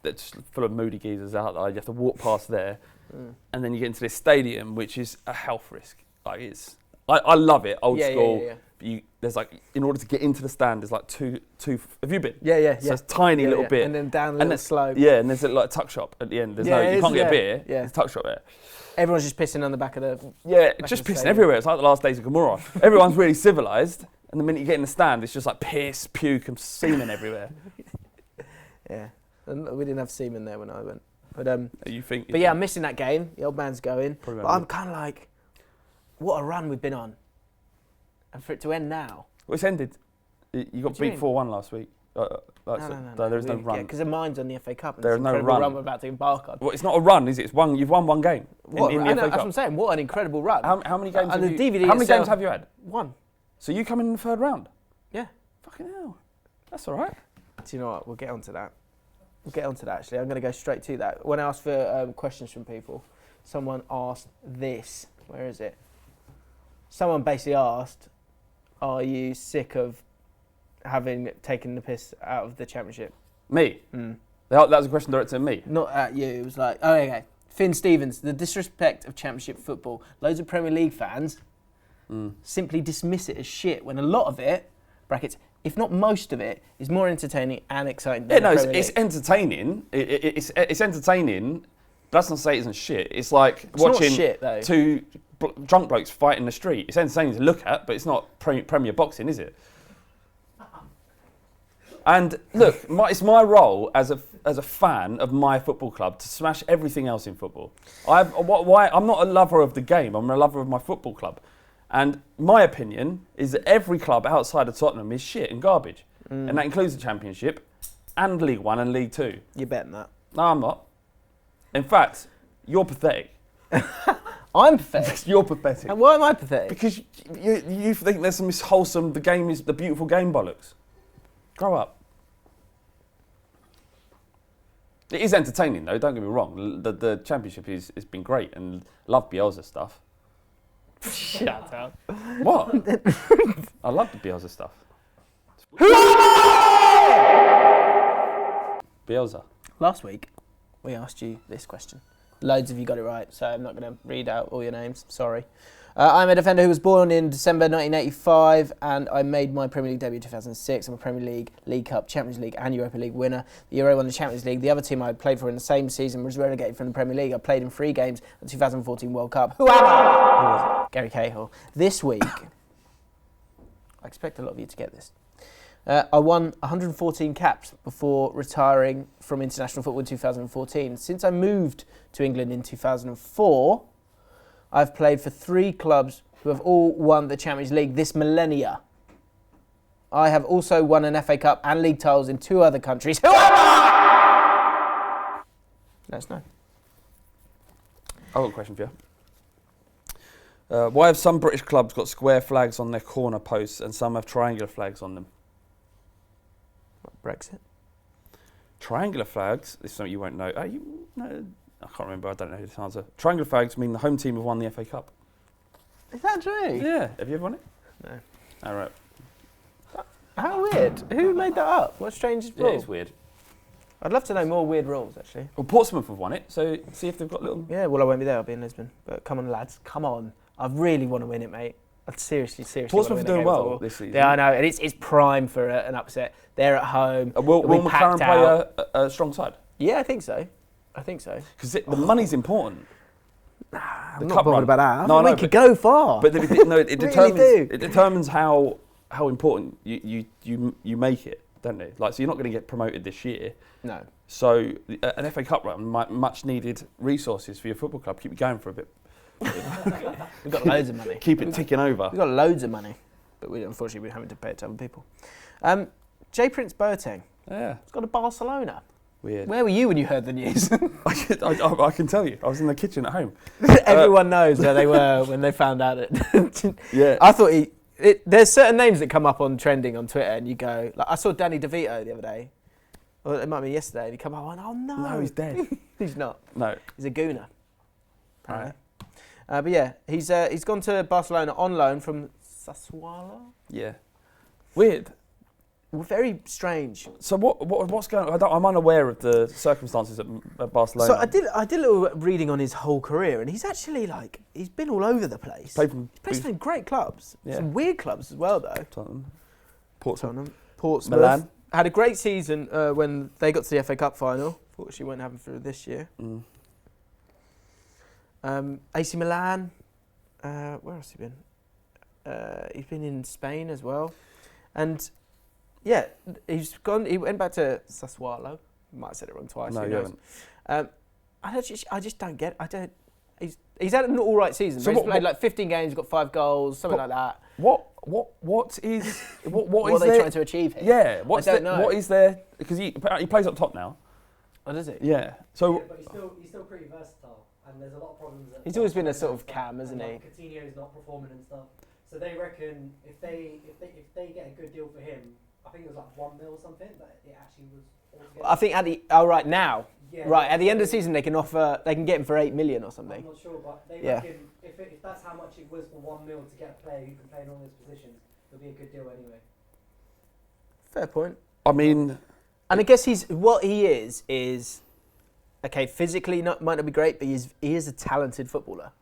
[SPEAKER 2] it's full of moody geezers out there. You have to walk past there, and then you get into this stadium, which is a health risk. Like I love it, old school.
[SPEAKER 1] Yeah.
[SPEAKER 2] But there's like, in order to get into the stand, there's like two. Have you been?
[SPEAKER 1] Yeah.
[SPEAKER 2] So it's tiny little bit,
[SPEAKER 1] and then down a little slope.
[SPEAKER 2] Yeah, and there's like a tuck shop at the end. You can't get a beer.
[SPEAKER 1] Yeah.
[SPEAKER 2] There's a tuck shop there.
[SPEAKER 1] Everyone's just pissing on the back of the.
[SPEAKER 2] Yeah,
[SPEAKER 1] back
[SPEAKER 2] just
[SPEAKER 1] of the
[SPEAKER 2] pissing
[SPEAKER 1] stadium.
[SPEAKER 2] everywhere. It's like the last days of Gomorrah. Everyone's really civilised, and the minute you get in the stand, it's just like piss, puke, and semen everywhere.
[SPEAKER 1] Yeah, and we didn't have semen there when I went, but
[SPEAKER 2] You think?
[SPEAKER 1] But yeah, I'm missing that game. The old man's going,
[SPEAKER 2] Probably
[SPEAKER 1] but
[SPEAKER 2] won't
[SPEAKER 1] I'm kind of like, what a run we've been on, and for it to end now.
[SPEAKER 2] Well, it's ended. You got
[SPEAKER 1] What do you
[SPEAKER 2] beat
[SPEAKER 1] mean?
[SPEAKER 2] 4-1 last week.
[SPEAKER 1] No.
[SPEAKER 2] There is no run.
[SPEAKER 1] Because the mine's on the FA Cup. And
[SPEAKER 2] There
[SPEAKER 1] it's
[SPEAKER 2] is
[SPEAKER 1] an
[SPEAKER 2] no
[SPEAKER 1] incredible
[SPEAKER 2] run.
[SPEAKER 1] run we're about to embark on.
[SPEAKER 2] Well, it's not a run, is it? You've won one game
[SPEAKER 1] What?
[SPEAKER 2] in
[SPEAKER 1] I
[SPEAKER 2] the
[SPEAKER 1] know,
[SPEAKER 2] FA
[SPEAKER 1] that's what I'm
[SPEAKER 2] Cup.
[SPEAKER 1] saying. What an incredible run.
[SPEAKER 2] How many games?
[SPEAKER 1] And
[SPEAKER 2] Have
[SPEAKER 1] the
[SPEAKER 2] you,
[SPEAKER 1] DVD
[SPEAKER 2] how many
[SPEAKER 1] itself-
[SPEAKER 2] games have you had?
[SPEAKER 1] One.
[SPEAKER 2] So you come in the third round?
[SPEAKER 1] Yeah.
[SPEAKER 2] Fucking hell. That's all right.
[SPEAKER 1] Do you know what? We'll get onto that. Actually. I'm going to go straight to that. When I asked for questions from people, someone asked this. Where is it? Someone basically asked, "Are you sick of having taken the piss out of the championship?"
[SPEAKER 2] Me? That was a question directed at me.
[SPEAKER 1] Not at you. It was like, oh, okay. Finn Stevens, the disrespect of championship football. Loads of Premier League fans simply dismiss it as shit when a lot of it, brackets, if not most of it, is more entertaining and exciting than
[SPEAKER 2] Yeah, no,
[SPEAKER 1] the Premier
[SPEAKER 2] it's
[SPEAKER 1] League.
[SPEAKER 2] entertaining. It's entertaining. But that's not to say it isn't shit. It's like
[SPEAKER 1] It's not
[SPEAKER 2] watching
[SPEAKER 1] shit, though.
[SPEAKER 2] two drunk blokes fight in the street. It's entertaining to look at, but it's not Premier boxing, is it? And look, it's my role as a fan of my football club to smash everything else in football. I'm not a lover of the game. I'm a lover of my football club. And my opinion is that every club outside of Tottenham is shit and garbage. And that includes the Championship and League One and League Two.
[SPEAKER 1] You're betting that.
[SPEAKER 2] No, I'm not. In fact, you're pathetic.
[SPEAKER 1] I'm pathetic.
[SPEAKER 2] You're pathetic.
[SPEAKER 1] And why am I pathetic?
[SPEAKER 2] Because you think there's some wholesome, the game is the beautiful game bollocks. Grow up. It is entertaining though, don't get me wrong. The Championship has been great, and love Bielsa stuff.
[SPEAKER 1] Shut up.
[SPEAKER 2] What? I love the Bielsa stuff. Bielsa.
[SPEAKER 1] Last week, we asked you this question. Loads of you got it right, so I'm not going to read out all your names. Sorry. I'm a defender who was born in December 1985, and I made my Premier League debut in 2006. I'm a Premier League, League Cup, Champions League and Europa League winner. The Euro won the Champions League. The other team I played for in the same season was relegated from the Premier League. I played in 3 games at the 2014 World Cup. Who am I? Gary Cahill. This week, I expect a lot of you to get this. I won 114 caps before retiring from international football in 2014. Since I moved to England in 2004, I've played for 3 clubs who have all won the Champions League this millennia. I have also won an FA Cup and league titles in 2 other countries. Who am I? Let us know.
[SPEAKER 2] I've got a question for you. Why have some British clubs got square flags on their corner posts and some have triangular flags on them?
[SPEAKER 1] Brexit.
[SPEAKER 2] Triangular flags, this is something you won't know. No, I can't remember, I don't know the answer. Triangular flags mean the home team have won the FA Cup.
[SPEAKER 1] Is that true?
[SPEAKER 2] Yeah, have you ever won it?
[SPEAKER 1] No.
[SPEAKER 2] All right.
[SPEAKER 1] How weird. Who made that up? What strange
[SPEAKER 2] Yeah,
[SPEAKER 1] rule?
[SPEAKER 2] it's weird.
[SPEAKER 1] I'd love to know more weird rules, actually.
[SPEAKER 2] Well, Portsmouth have won it, so see if they've got little...
[SPEAKER 1] Yeah, well, I won't be there. I'll be in Lisbon. But come on, lads. Come on. I really want to win it, mate. I seriously
[SPEAKER 2] Portsmouth are
[SPEAKER 1] want to win
[SPEAKER 2] doing
[SPEAKER 1] a game of
[SPEAKER 2] well
[SPEAKER 1] football.
[SPEAKER 2] this season.
[SPEAKER 1] Yeah, I know. And it's prime for an upset. They're at home.
[SPEAKER 2] Will
[SPEAKER 1] It'll be
[SPEAKER 2] McLaren
[SPEAKER 1] packed out.
[SPEAKER 2] play a strong side?
[SPEAKER 1] Yeah, I think so.
[SPEAKER 2] Because the money's important.
[SPEAKER 1] I'm
[SPEAKER 2] The
[SPEAKER 1] not
[SPEAKER 2] cup
[SPEAKER 1] bothered
[SPEAKER 2] run.
[SPEAKER 1] about that.
[SPEAKER 2] No,
[SPEAKER 1] We
[SPEAKER 2] no,
[SPEAKER 1] could go far.
[SPEAKER 2] But it determines
[SPEAKER 1] do.
[SPEAKER 2] it determines how important you make it, don't it? Like, so you're not going to get promoted this year.
[SPEAKER 1] No.
[SPEAKER 2] So an FA Cup run, much needed resources for your football club. Keep it going for a bit.
[SPEAKER 1] We've got loads of money.
[SPEAKER 2] Keep it ticking over.
[SPEAKER 1] We've got loads of money. But unfortunately, we're having to pay it to other people. J. Prince Boateng.
[SPEAKER 2] Yeah.
[SPEAKER 1] He's gone to Barcelona.
[SPEAKER 2] Weird.
[SPEAKER 1] Where were you when you heard the news?
[SPEAKER 2] I can tell you. I was in the kitchen at home.
[SPEAKER 1] Everyone knows where they were when they found out it.
[SPEAKER 2] Yeah.
[SPEAKER 1] I thought there's certain names that come up on trending on Twitter, and you go, like, I saw Danny DeVito the other day, or it might be yesterday, and he come up and went, oh no.
[SPEAKER 2] No, he's dead.
[SPEAKER 1] He's not.
[SPEAKER 2] No.
[SPEAKER 1] He's a gooner.
[SPEAKER 2] Right.
[SPEAKER 1] But yeah, he's gone to Barcelona on loan from Sassuolo.
[SPEAKER 2] Yeah. Weird.
[SPEAKER 1] Very strange.
[SPEAKER 2] So what's going on? I'm unaware of the circumstances at Barcelona.
[SPEAKER 1] So I did a little reading on his whole career, and he's actually he's been all over the place. He's played for some great clubs,
[SPEAKER 2] Yeah.
[SPEAKER 1] some weird clubs as well though.
[SPEAKER 2] Tottenham,
[SPEAKER 1] Portsmouth.
[SPEAKER 2] Milan.
[SPEAKER 1] Had a great season when they got to the FA Cup final. Fortunately, won't happen for this year. AC Milan. Where else has he been? He's been in Spain as well, and yeah, he's gone. He went back to Sassuolo. Might have said it wrong twice.
[SPEAKER 2] No,
[SPEAKER 1] who
[SPEAKER 2] you
[SPEAKER 1] knows?
[SPEAKER 2] haven't.
[SPEAKER 1] I just don't get. He's had an all right season.
[SPEAKER 2] So
[SPEAKER 1] He's played like 15 games, got 5 goals, something like that.
[SPEAKER 2] What is
[SPEAKER 1] What are they trying to achieve here?
[SPEAKER 2] Yeah,
[SPEAKER 1] I don't know.
[SPEAKER 2] what is there? Because he plays up top now.
[SPEAKER 1] Oh, does he?
[SPEAKER 2] Yeah. So
[SPEAKER 3] Yeah, but he's still pretty versatile, and there's a lot of problems.
[SPEAKER 1] He's always been a sort of cam, isn't he?
[SPEAKER 3] Coutinho's not performing and stuff. So they reckon if they get a good deal for him, I think it was like 1 mil or something, but it actually was.
[SPEAKER 1] I think at the at the end of the season they can get him for 8 million or something.
[SPEAKER 3] I'm not sure, but they
[SPEAKER 1] Yeah.
[SPEAKER 3] reckon if that's how much it was for 1 mil to get a player who can play in all those positions, it'll be a good deal anyway.
[SPEAKER 1] Fair point.
[SPEAKER 2] I mean,
[SPEAKER 1] And I guess what he is okay. Physically, might not be great, but he is a talented footballer.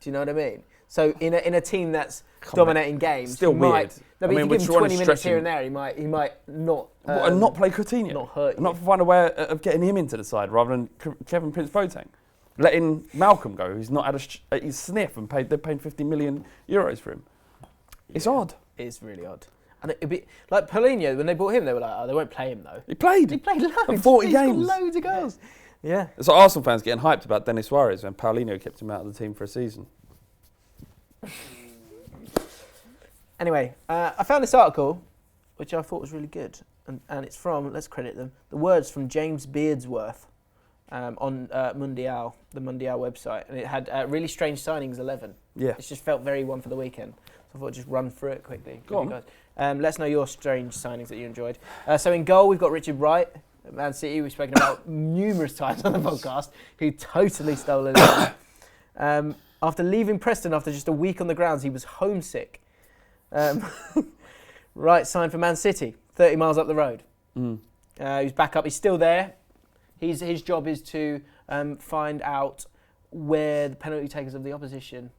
[SPEAKER 1] Do you know what I mean? So in a team that's dominating games,
[SPEAKER 2] still
[SPEAKER 1] he
[SPEAKER 2] weird.
[SPEAKER 1] might. No, but
[SPEAKER 2] I mean,
[SPEAKER 1] if you
[SPEAKER 2] we're
[SPEAKER 1] give him
[SPEAKER 2] trying to
[SPEAKER 1] 20 minutes
[SPEAKER 2] stretch
[SPEAKER 1] here
[SPEAKER 2] him.
[SPEAKER 1] and there, he might not.
[SPEAKER 2] and not play Coutinho.
[SPEAKER 1] Not hurt you.
[SPEAKER 2] Not find a way of getting him into the side rather than Kevin Prince Boateng. Letting Malcolm go, who's not had his sniff, and they're paying 50 million euros for him. It's odd.
[SPEAKER 1] It is really odd. And it'd be like Paulinho, when they bought him, they were like, oh, they won't play him though.
[SPEAKER 2] He played.
[SPEAKER 1] He played loads.
[SPEAKER 2] And 40
[SPEAKER 1] He's got
[SPEAKER 2] games.
[SPEAKER 1] loads of goals. Yeah.
[SPEAKER 2] So Arsenal fans getting hyped about Denis Suarez when Paulinho kept him out of the team for a season.
[SPEAKER 1] Anyway, I found this article, which I thought was really good, and it's from, let's credit them, the words from James Beardsworth on Mundial, the Mundial website, and it had really strange signings 11.
[SPEAKER 2] Yeah.
[SPEAKER 1] It just felt very one for the weekend. So I thought I'd just run through it quickly.
[SPEAKER 2] Go on.
[SPEAKER 1] Guys. Let us know your strange signings that you enjoyed. So in goal, we've got Richard Wright at Man City, we've spoken about numerous times on the podcast, who totally stole it. After leaving Preston after just a week on the grounds, he was homesick. Wright signed for Man City, 30 miles up the road. He's back up, he's still there. His job is to find out where the penalty takers of the opposition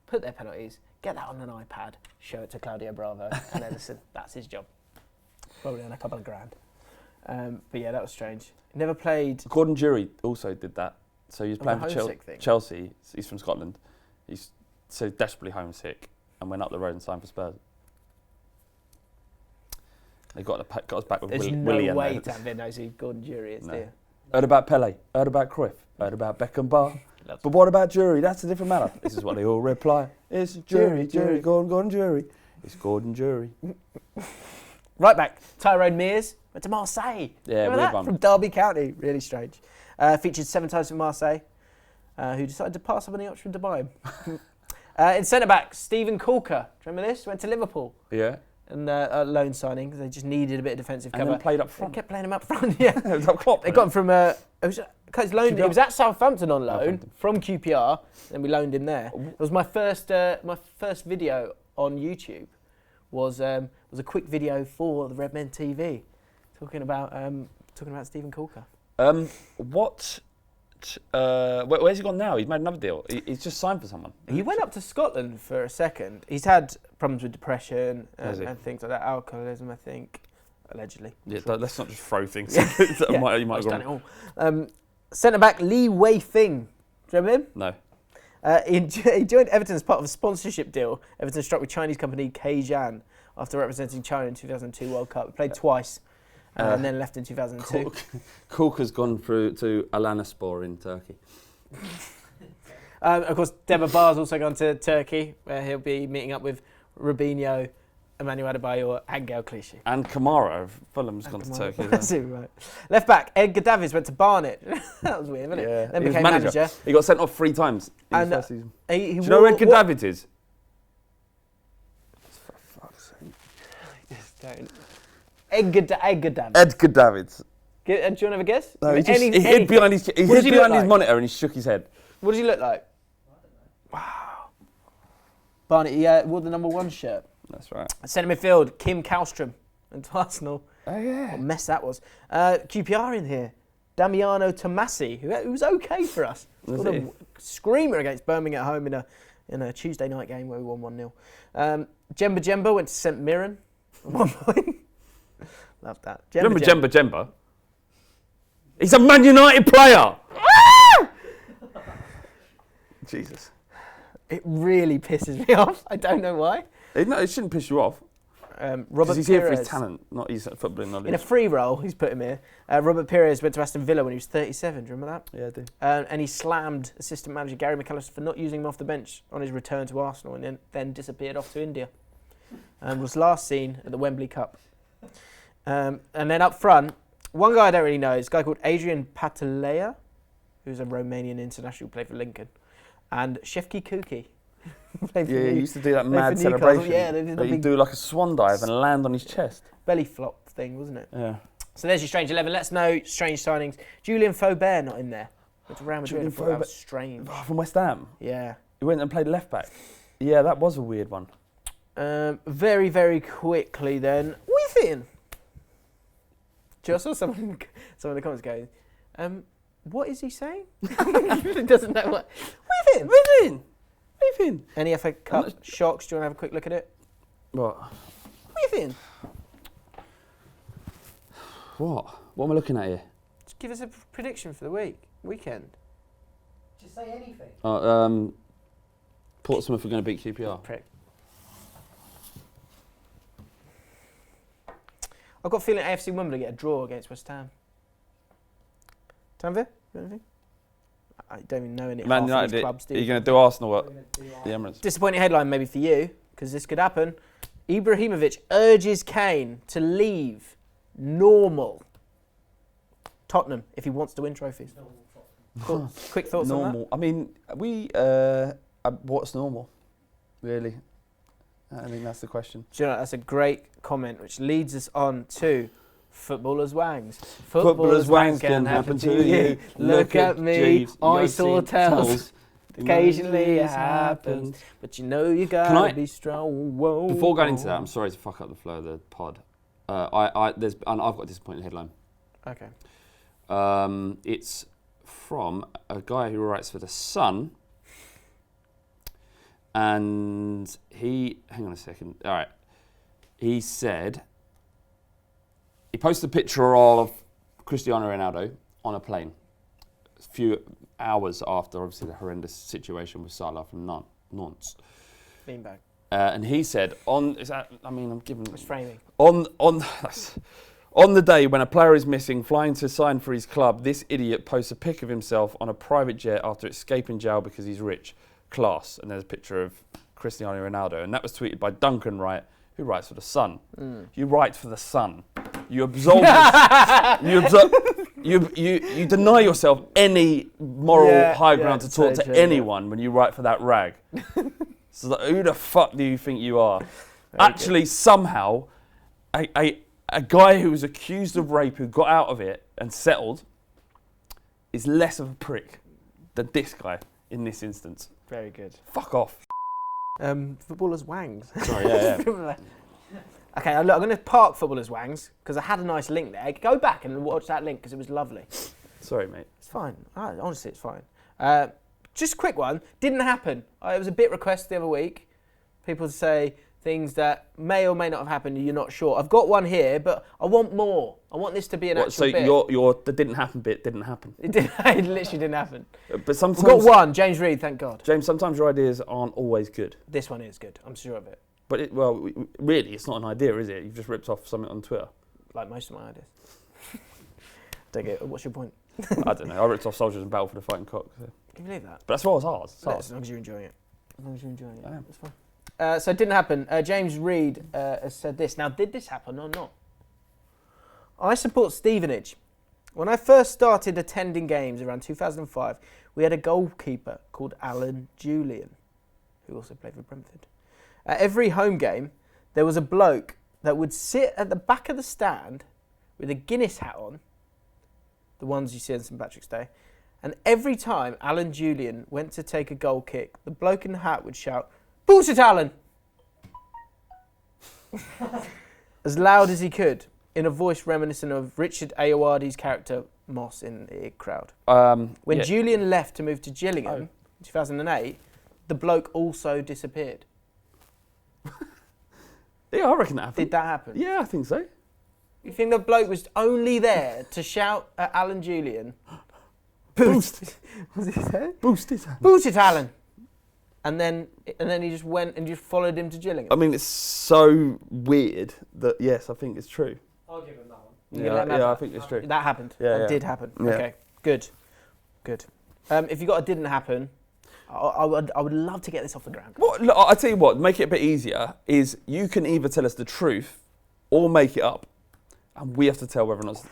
[SPEAKER 1] put their penalties, get that on an iPad, show it to Claudio Bravo and Edison. That's his job. Probably on a couple of grand. But yeah, that was strange. Never played.
[SPEAKER 2] Gordon Jury also did that. So he was playing for
[SPEAKER 1] homesick thing.
[SPEAKER 2] Chelsea. He's from Scotland. He's so desperately homesick and went up the road and signed for Spurs. They got us back with
[SPEAKER 1] There's
[SPEAKER 2] Willie
[SPEAKER 1] no
[SPEAKER 2] and
[SPEAKER 1] way
[SPEAKER 2] then-
[SPEAKER 1] Tanvir knows who Gordon Jury is,
[SPEAKER 2] No.
[SPEAKER 1] do you?
[SPEAKER 2] Heard about Pele, heard about Cruyff, heard about Beckenbauer.
[SPEAKER 1] Loves
[SPEAKER 2] But what about Jury? That's a different matter. This is what they all reply. It's Jury,
[SPEAKER 1] Jury.
[SPEAKER 2] Gordon Jury. It's Gordon Jury.
[SPEAKER 1] Right back, Tyrone Mears went to Marseille.
[SPEAKER 2] Yeah,
[SPEAKER 1] Remember
[SPEAKER 2] weird
[SPEAKER 1] that?
[SPEAKER 2] one.
[SPEAKER 1] From Derby County. Really strange. Featured 7 times for Marseille, who decided to pass up on the option to buy him. In centre-back, Stephen Corker. Do you remember this? Went to Liverpool.
[SPEAKER 2] Yeah.
[SPEAKER 1] And a loan signing because they just needed a bit of defensive
[SPEAKER 2] And
[SPEAKER 1] cover.
[SPEAKER 2] then played up
[SPEAKER 1] They
[SPEAKER 2] front.
[SPEAKER 1] kept playing him up front, yeah.
[SPEAKER 2] It was up Klopp,
[SPEAKER 1] They got him from, it was loaned,
[SPEAKER 2] QPR.
[SPEAKER 1] he was at Southampton on loan
[SPEAKER 2] Southampton.
[SPEAKER 1] from QPR, then we loaned him there. It was my first video on YouTube was a quick video for the Redmen TV talking about Stephen Corker.
[SPEAKER 2] Where's he gone now? He's made another deal. He's just signed for someone.
[SPEAKER 1] He went up to Scotland for a second. He's had problems with depression
[SPEAKER 2] Has he?
[SPEAKER 1] and things like that, alcoholism, I think, allegedly.
[SPEAKER 2] Yeah, let's not just throw things.
[SPEAKER 1] Yeah.
[SPEAKER 2] that
[SPEAKER 1] Yeah.
[SPEAKER 2] you might
[SPEAKER 1] He's
[SPEAKER 2] have
[SPEAKER 1] done
[SPEAKER 2] gone.
[SPEAKER 1] it all. Centre back Lee Wei Fing. Do you remember him?
[SPEAKER 2] No.
[SPEAKER 1] He joined Everton as part of a sponsorship deal. Everton struck with Chinese company Keijan after representing China in 2002 World Cup. He played twice and then left in 2002.
[SPEAKER 2] Corker's gone through to Alanyaspor in Turkey.
[SPEAKER 1] Of course, Demba Ba's also gone to Turkey, where he'll be meeting up with Robinho, Emmanuel Adebayor and Gael Clichy.
[SPEAKER 2] And Kamara of Fulham's gone to Turkey.
[SPEAKER 1] That's it, right. Left back, Edgar Davids went to Barnet. That was weird, wasn't it?
[SPEAKER 2] Yeah.
[SPEAKER 1] Then
[SPEAKER 2] He was
[SPEAKER 1] became manager.
[SPEAKER 2] He got sent off 3 times in
[SPEAKER 1] And,
[SPEAKER 2] his first season.
[SPEAKER 1] He
[SPEAKER 2] Do you
[SPEAKER 1] wore-
[SPEAKER 2] know who Edgar Davids is? For fuck's sake.
[SPEAKER 1] Don't. Edgar Davids.
[SPEAKER 2] Edgar Davids.
[SPEAKER 1] Do you want to have a guess?
[SPEAKER 2] No, he
[SPEAKER 1] Anything?
[SPEAKER 2] hid behind his
[SPEAKER 1] What does he look
[SPEAKER 2] behind his
[SPEAKER 1] like?
[SPEAKER 2] monitor and he shook his head.
[SPEAKER 1] What does he look like? Wow. Barnet, he wore the number 1 shirt.
[SPEAKER 2] That's right.
[SPEAKER 1] Centre midfield, Kim Kallstrom went to Arsenal.
[SPEAKER 2] Oh yeah.
[SPEAKER 1] What a mess that was. QPR in here. Damiano Tomasi, who was okay for us.
[SPEAKER 2] Was
[SPEAKER 1] Scored
[SPEAKER 2] he?
[SPEAKER 1] a screamer against Birmingham at home in a Tuesday night game where we won 1-0. Jemba went to St Mirren at one point. Love that.
[SPEAKER 2] Remember Jemba? He's a Man United player. Jesus.
[SPEAKER 1] It really pisses me off. I don't know why.
[SPEAKER 2] No, it shouldn't piss you off.
[SPEAKER 1] Robert
[SPEAKER 2] Because he's here for his
[SPEAKER 1] Pires.
[SPEAKER 2] talent, not his footballing knowledge.
[SPEAKER 1] In a free role, he's put him here. Robert Pires went to Aston Villa when he was 37. Do you remember that?
[SPEAKER 2] Yeah, I do.
[SPEAKER 1] And he slammed assistant manager Gary McAllister for not using him off the bench on his return to Arsenal, and then disappeared off to India. And was last seen at the Wembley Cup. And then up front, one guy I don't really know is a guy called Adrian Patalea, who's a Romanian international who played for Lincoln, and Shefki Kuki. Played for
[SPEAKER 2] Yeah, he
[SPEAKER 1] New-
[SPEAKER 2] used to do that
[SPEAKER 1] played
[SPEAKER 2] mad
[SPEAKER 1] for Newcastle.
[SPEAKER 2] celebration.
[SPEAKER 1] Yeah, they did the
[SPEAKER 2] That he'd
[SPEAKER 1] big
[SPEAKER 2] do like a swan dive and land on his chest.
[SPEAKER 1] belly flop thing, wasn't it?
[SPEAKER 2] Yeah.
[SPEAKER 1] So there's your strange 11. Let's know strange signings. Julian Faubert not in there. Went to Real Madrid.
[SPEAKER 2] Julian
[SPEAKER 1] I thought that was
[SPEAKER 2] Faubert-
[SPEAKER 1] strange.
[SPEAKER 2] Oh, from West Ham.
[SPEAKER 1] Yeah.
[SPEAKER 2] He went and played left back. Yeah, that was a weird one.
[SPEAKER 1] Very, very quickly then. What are you thinking? I saw someone in the comments going, what is he saying? He doesn't know what. What are you thinking?
[SPEAKER 2] What are you thinking?
[SPEAKER 1] Any FA Cup shocks? Do you want to have a quick look at it?
[SPEAKER 2] What?
[SPEAKER 1] What are you thinking?
[SPEAKER 2] What? What am I looking at here?
[SPEAKER 1] Just give us a prediction for the weekend.
[SPEAKER 3] Just say anything.
[SPEAKER 2] Portsmouth are going to beat QPR.
[SPEAKER 1] Prick. I've got a feeling AFC Wimbledon get a draw against West Ham. Tanvir, you got anything? I don't even know any
[SPEAKER 2] Man
[SPEAKER 1] half of
[SPEAKER 2] United,
[SPEAKER 1] these clubs, do
[SPEAKER 2] are you
[SPEAKER 1] you?
[SPEAKER 2] going to do Arsenal
[SPEAKER 3] We're
[SPEAKER 2] at
[SPEAKER 3] gonna do
[SPEAKER 2] the Emirates?
[SPEAKER 1] Disappointing headline maybe for you, because this could happen. Ibrahimovic urges Kane to leave normal Tottenham if he wants to win trophies. Cool. Quick thoughts on that?
[SPEAKER 2] Normal. I mean, what's normal? Really? I think that's the question.
[SPEAKER 1] Do you know, that's a great comment, which leads us on to Footballers' Wangs.
[SPEAKER 2] Footballers' wangs can happen to you.
[SPEAKER 1] Look at me,
[SPEAKER 2] Jeeves,
[SPEAKER 1] I
[SPEAKER 2] you've
[SPEAKER 1] saw
[SPEAKER 2] seen
[SPEAKER 1] tells.
[SPEAKER 2] tells.
[SPEAKER 1] Occasionally it happens, but you know you
[SPEAKER 2] Can I-
[SPEAKER 1] gotta be strong. Whoa,
[SPEAKER 2] Before going into
[SPEAKER 1] whoa.
[SPEAKER 2] that, I'm sorry to fuck up the flow of the pod. I've got a disappointing headline.
[SPEAKER 1] Okay.
[SPEAKER 2] It's from a guy who writes for The Sun. And hang on a second. All right. He said, he posted a picture of Cristiano Ronaldo on a plane a few hours after, obviously, the horrendous situation with Salah from Nantes.
[SPEAKER 1] Beanbag.
[SPEAKER 2] And he said, I'm giving...
[SPEAKER 1] It's framing.
[SPEAKER 2] On the day when a player is missing, flying to sign for his club, this idiot posts a pic of himself on a private jet after escaping jail because he's rich. Class. And there's a picture of Cristiano Ronaldo. And that was tweeted by Duncan Wright, Who writes for the Sun?
[SPEAKER 1] Mm.
[SPEAKER 2] You write for the Sun. You absolve. you deny yourself any moral high ground to talk to anyone when you write for that rag. So who the fuck do you think you are? Actually, somehow, a guy who was accused of rape who got out of it and settled is less of a prick than this guy in this instance.
[SPEAKER 1] Very good.
[SPEAKER 2] Fuck off.
[SPEAKER 1] Footballers' wangs.
[SPEAKER 2] Sorry, yeah.
[SPEAKER 1] Okay, look, I'm going to park footballers' wangs because I had a nice link there. Go back and watch that link because it was lovely.
[SPEAKER 2] Sorry, mate.
[SPEAKER 1] It's fine. Honestly, it's fine. Just a quick one. Didn't happen. It was a bit requested the other week. People say things that may or may not have happened and you're not sure. I've got one here, but I want more. I want this to be an actual bit.
[SPEAKER 2] So your the didn't happen bit didn't happen?
[SPEAKER 1] It literally didn't happen.
[SPEAKER 2] But sometimes...
[SPEAKER 1] We've got one. James Reed, thank God.
[SPEAKER 2] James, sometimes your ideas aren't always good.
[SPEAKER 1] This one is good. I'm sure of it.
[SPEAKER 2] But, really, it's not an idea, is it? You've just ripped off something on Twitter.
[SPEAKER 1] Like most of my ideas. Take it. What's your point?
[SPEAKER 2] I don't know. I ripped off Soldiers and Battle for the Fighting Cock. So.
[SPEAKER 1] Can you believe that?
[SPEAKER 2] But that's what was ours.
[SPEAKER 1] As long as you're enjoying it. As long as you're enjoying it.
[SPEAKER 2] I am.
[SPEAKER 1] That's fine. So it didn't happen. James Reed has said this. Now, did this happen or not? I support Stevenage. When I first started attending games around 2005, we had a goalkeeper called Alan Julian, who also played for Brentford. At every home game, there was a bloke that would sit at the back of the stand with a Guinness hat on, the ones you see on St Patrick's Day, and every time Alan Julian went to take a goal kick, the bloke in the hat would shout, "Boots it, Alan!" as loud as he could, in a voice reminiscent of Richard Ayoade's character Moss in the Crowd. When Julian left to move to Gillingham in 2008, the bloke also disappeared.
[SPEAKER 2] Yeah, I reckon that happened.
[SPEAKER 1] Did that happen?
[SPEAKER 2] Yeah, I think so.
[SPEAKER 1] You think the bloke was only there to shout at Alan Julian,
[SPEAKER 2] Boost!
[SPEAKER 1] What's he say?
[SPEAKER 2] Boost it.
[SPEAKER 1] Boost it, Alan! And then he just went and just followed him to Gillingham.
[SPEAKER 2] I mean, it's so weird that, yes, I think it's true.
[SPEAKER 3] I'll give him that one.
[SPEAKER 2] Yeah, I think it's true.
[SPEAKER 1] That happened.
[SPEAKER 2] Yeah,
[SPEAKER 1] That did happen.
[SPEAKER 2] Yeah.
[SPEAKER 1] Okay, good. If you got a didn't happen, I would love to get this off the ground.
[SPEAKER 2] What, look, I tell you what, make it a bit easier, is you can either tell us the truth or make it up. And we have to tell whether or not...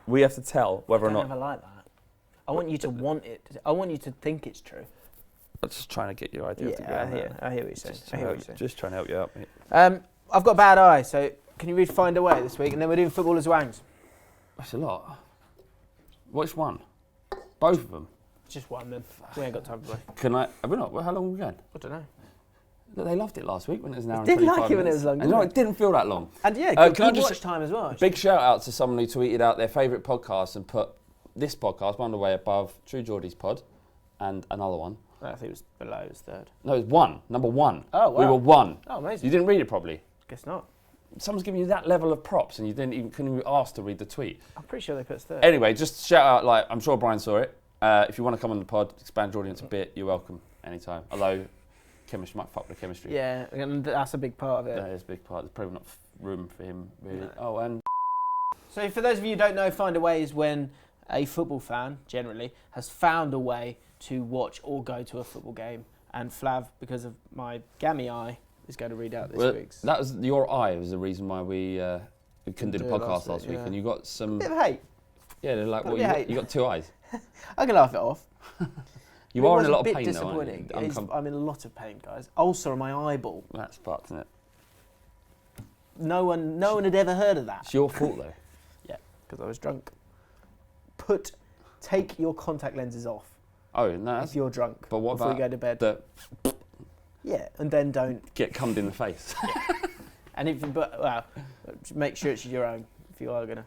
[SPEAKER 2] I
[SPEAKER 1] don't ever like that. I want you to want it. I want you to think it's true.
[SPEAKER 2] I'm just trying to get your idea together.
[SPEAKER 1] I hear what you're saying.
[SPEAKER 2] Just trying to help you out, mate.
[SPEAKER 1] I've got a bad eye, so can you read Find a Way this week? And then we're doing Footballers' Wangs.
[SPEAKER 2] That's a lot. Which one? Both of them?
[SPEAKER 1] Just one then. We ain't got time for both.
[SPEAKER 2] Can I... Have we not? How long are we going?
[SPEAKER 1] I don't know.
[SPEAKER 2] They loved it last week when it was an hour and
[SPEAKER 1] Did
[SPEAKER 2] 25
[SPEAKER 1] like it when it was long,
[SPEAKER 2] And it didn't feel that long.
[SPEAKER 1] And yeah,
[SPEAKER 2] can I
[SPEAKER 1] good
[SPEAKER 2] just-
[SPEAKER 1] watch time as well. actually.
[SPEAKER 2] Big shout out to someone who tweeted out their favourite podcast and put this podcast one way above True Geordie's pod and another one.
[SPEAKER 1] I think it was below, it was third.
[SPEAKER 2] No, it was one. Number one.
[SPEAKER 1] Oh, wow.
[SPEAKER 2] We were one.
[SPEAKER 1] Oh, amazing.
[SPEAKER 2] You didn't read it properly.
[SPEAKER 1] Guess not.
[SPEAKER 2] Someone's giving you that level of props and you couldn't even ask to read the tweet.
[SPEAKER 1] I'm pretty sure they put us third.
[SPEAKER 2] Anyway, just shout out, like, I'm sure Brian saw it. If you want to come on the pod, expand your audience a bit, you're welcome anytime. Although, chemistry might fuck with chemistry.
[SPEAKER 1] Yeah, and that's a big part of it.
[SPEAKER 2] That is a big part. There's probably not room for him, really. No. Oh, and...
[SPEAKER 1] So for those of you who don't know, Find a Way is when a football fan, generally, has found a way to watch or go to a football game. And Flav, because of my gammy eye, is going to read out this week's.
[SPEAKER 2] That was your eye was the reason why we couldn't do the podcast last week.
[SPEAKER 1] Yeah.
[SPEAKER 2] And you got some...
[SPEAKER 1] Bit of hate.
[SPEAKER 2] Yeah, they're like,
[SPEAKER 1] Bit
[SPEAKER 2] well,
[SPEAKER 1] of
[SPEAKER 2] you got two eyes.
[SPEAKER 1] I can laugh it off.
[SPEAKER 2] You are in a lot of
[SPEAKER 1] bit
[SPEAKER 2] pain, though, aren't you?
[SPEAKER 1] disappointing. I'm in a lot of pain, guys. Ulcer on my eyeball.
[SPEAKER 2] That's fucked, isn't it?
[SPEAKER 1] No one had ever heard of that.
[SPEAKER 2] It's your fault, though.
[SPEAKER 1] Yeah, because I was drunk. Take your contact lenses off
[SPEAKER 2] Oh, no.
[SPEAKER 1] if you're drunk.
[SPEAKER 2] But what
[SPEAKER 1] before
[SPEAKER 2] about
[SPEAKER 1] you go to bed? Yeah, and then don't.
[SPEAKER 2] Get cummed in the face.
[SPEAKER 1] And make sure it's your own if you are gonna.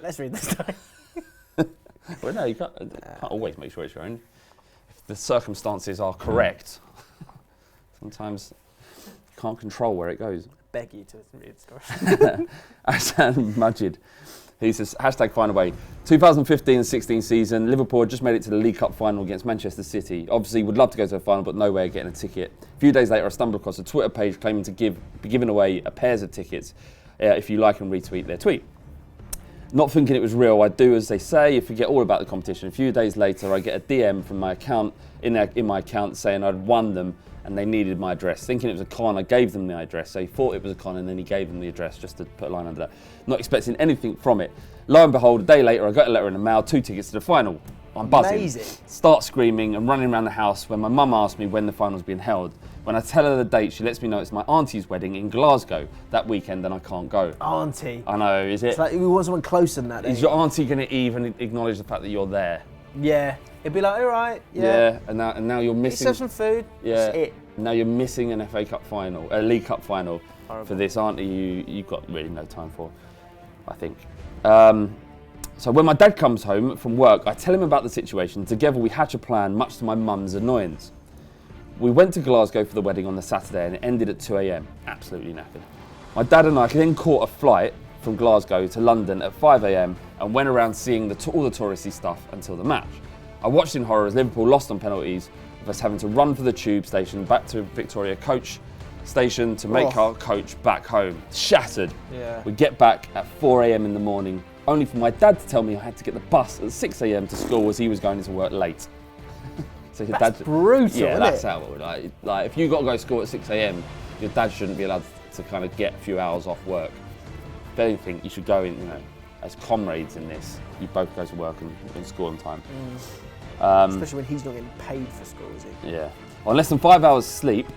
[SPEAKER 1] Let's read this time.
[SPEAKER 2] Well, no, you can't always make sure it's your own. If the circumstances are correct, sometimes you can't control where it goes.
[SPEAKER 1] Beg you to read the story.
[SPEAKER 2] Hassan Majid. He says, #FindAway. 2015-16 season, Liverpool had just made it to the League Cup final against Manchester City. Obviously, would love to go to a final, but no way of getting a ticket. A few days later, I stumbled across a Twitter page claiming to be giving away a pairs of tickets if you like and retweet their tweet.
[SPEAKER 4] Not thinking it was real, I do as they say, you forget all about the competition. A few days later, I get a DM from my account, in my account, saying I'd won them and they needed my address. Thinking it was a con, I gave them the address. So he thought it was a con and then he gave them the address just to put a line under that. Not expecting anything from it. Lo and behold, a day later, I got a letter in the mail, 2 tickets to the final. I'm buzzing.
[SPEAKER 1] Amazing.
[SPEAKER 4] Start screaming and running around the house when my mum asked me when the final's being held. When I tell her the date, she lets me know it's my auntie's wedding in Glasgow that weekend and I can't go.
[SPEAKER 1] Auntie.
[SPEAKER 4] I know, is it?
[SPEAKER 1] It's like we want someone closer than that.
[SPEAKER 4] Is your auntie going to even acknowledge the fact that you're there?
[SPEAKER 1] Yeah. It'd be like, all right, yeah.
[SPEAKER 4] And now you're missing.
[SPEAKER 1] Get some food.
[SPEAKER 4] Yeah.
[SPEAKER 1] That's it.
[SPEAKER 4] Now you're missing an FA Cup final, a League Cup final
[SPEAKER 1] Horrible.
[SPEAKER 4] for this auntie you've got really no time for, I think. So when my dad comes home from work, I tell him about the situation. Together we hatch a plan, much to my mum's annoyance. We went to Glasgow for the wedding on the Saturday and it ended at 2 a.m. Absolutely knackered. My dad and I then caught a flight from Glasgow to London at 5 a.m. and went around seeing all the touristy stuff until the match. I watched in horror as Liverpool lost on penalties, with us having to run for the tube station back to Victoria coach station to make our coach back home. Shattered.
[SPEAKER 1] Yeah.
[SPEAKER 4] We get back at 4 a.m. in the morning, only for my dad to tell me I had to get the bus at 6 a.m. to school as he was going into work late. So your
[SPEAKER 1] That's
[SPEAKER 4] dad,
[SPEAKER 1] brutal,
[SPEAKER 4] yeah,
[SPEAKER 1] isn't
[SPEAKER 4] that's
[SPEAKER 1] it?
[SPEAKER 4] how it would. Like if you got to go to school at 6 a.m, your dad shouldn't be allowed to kind of get a few hours off work. If anything, you should go in, as comrades in this. You both go to work and school on time.
[SPEAKER 1] Especially when he's not getting paid for school, is he?
[SPEAKER 4] Yeah. On less than 5 hours sleep,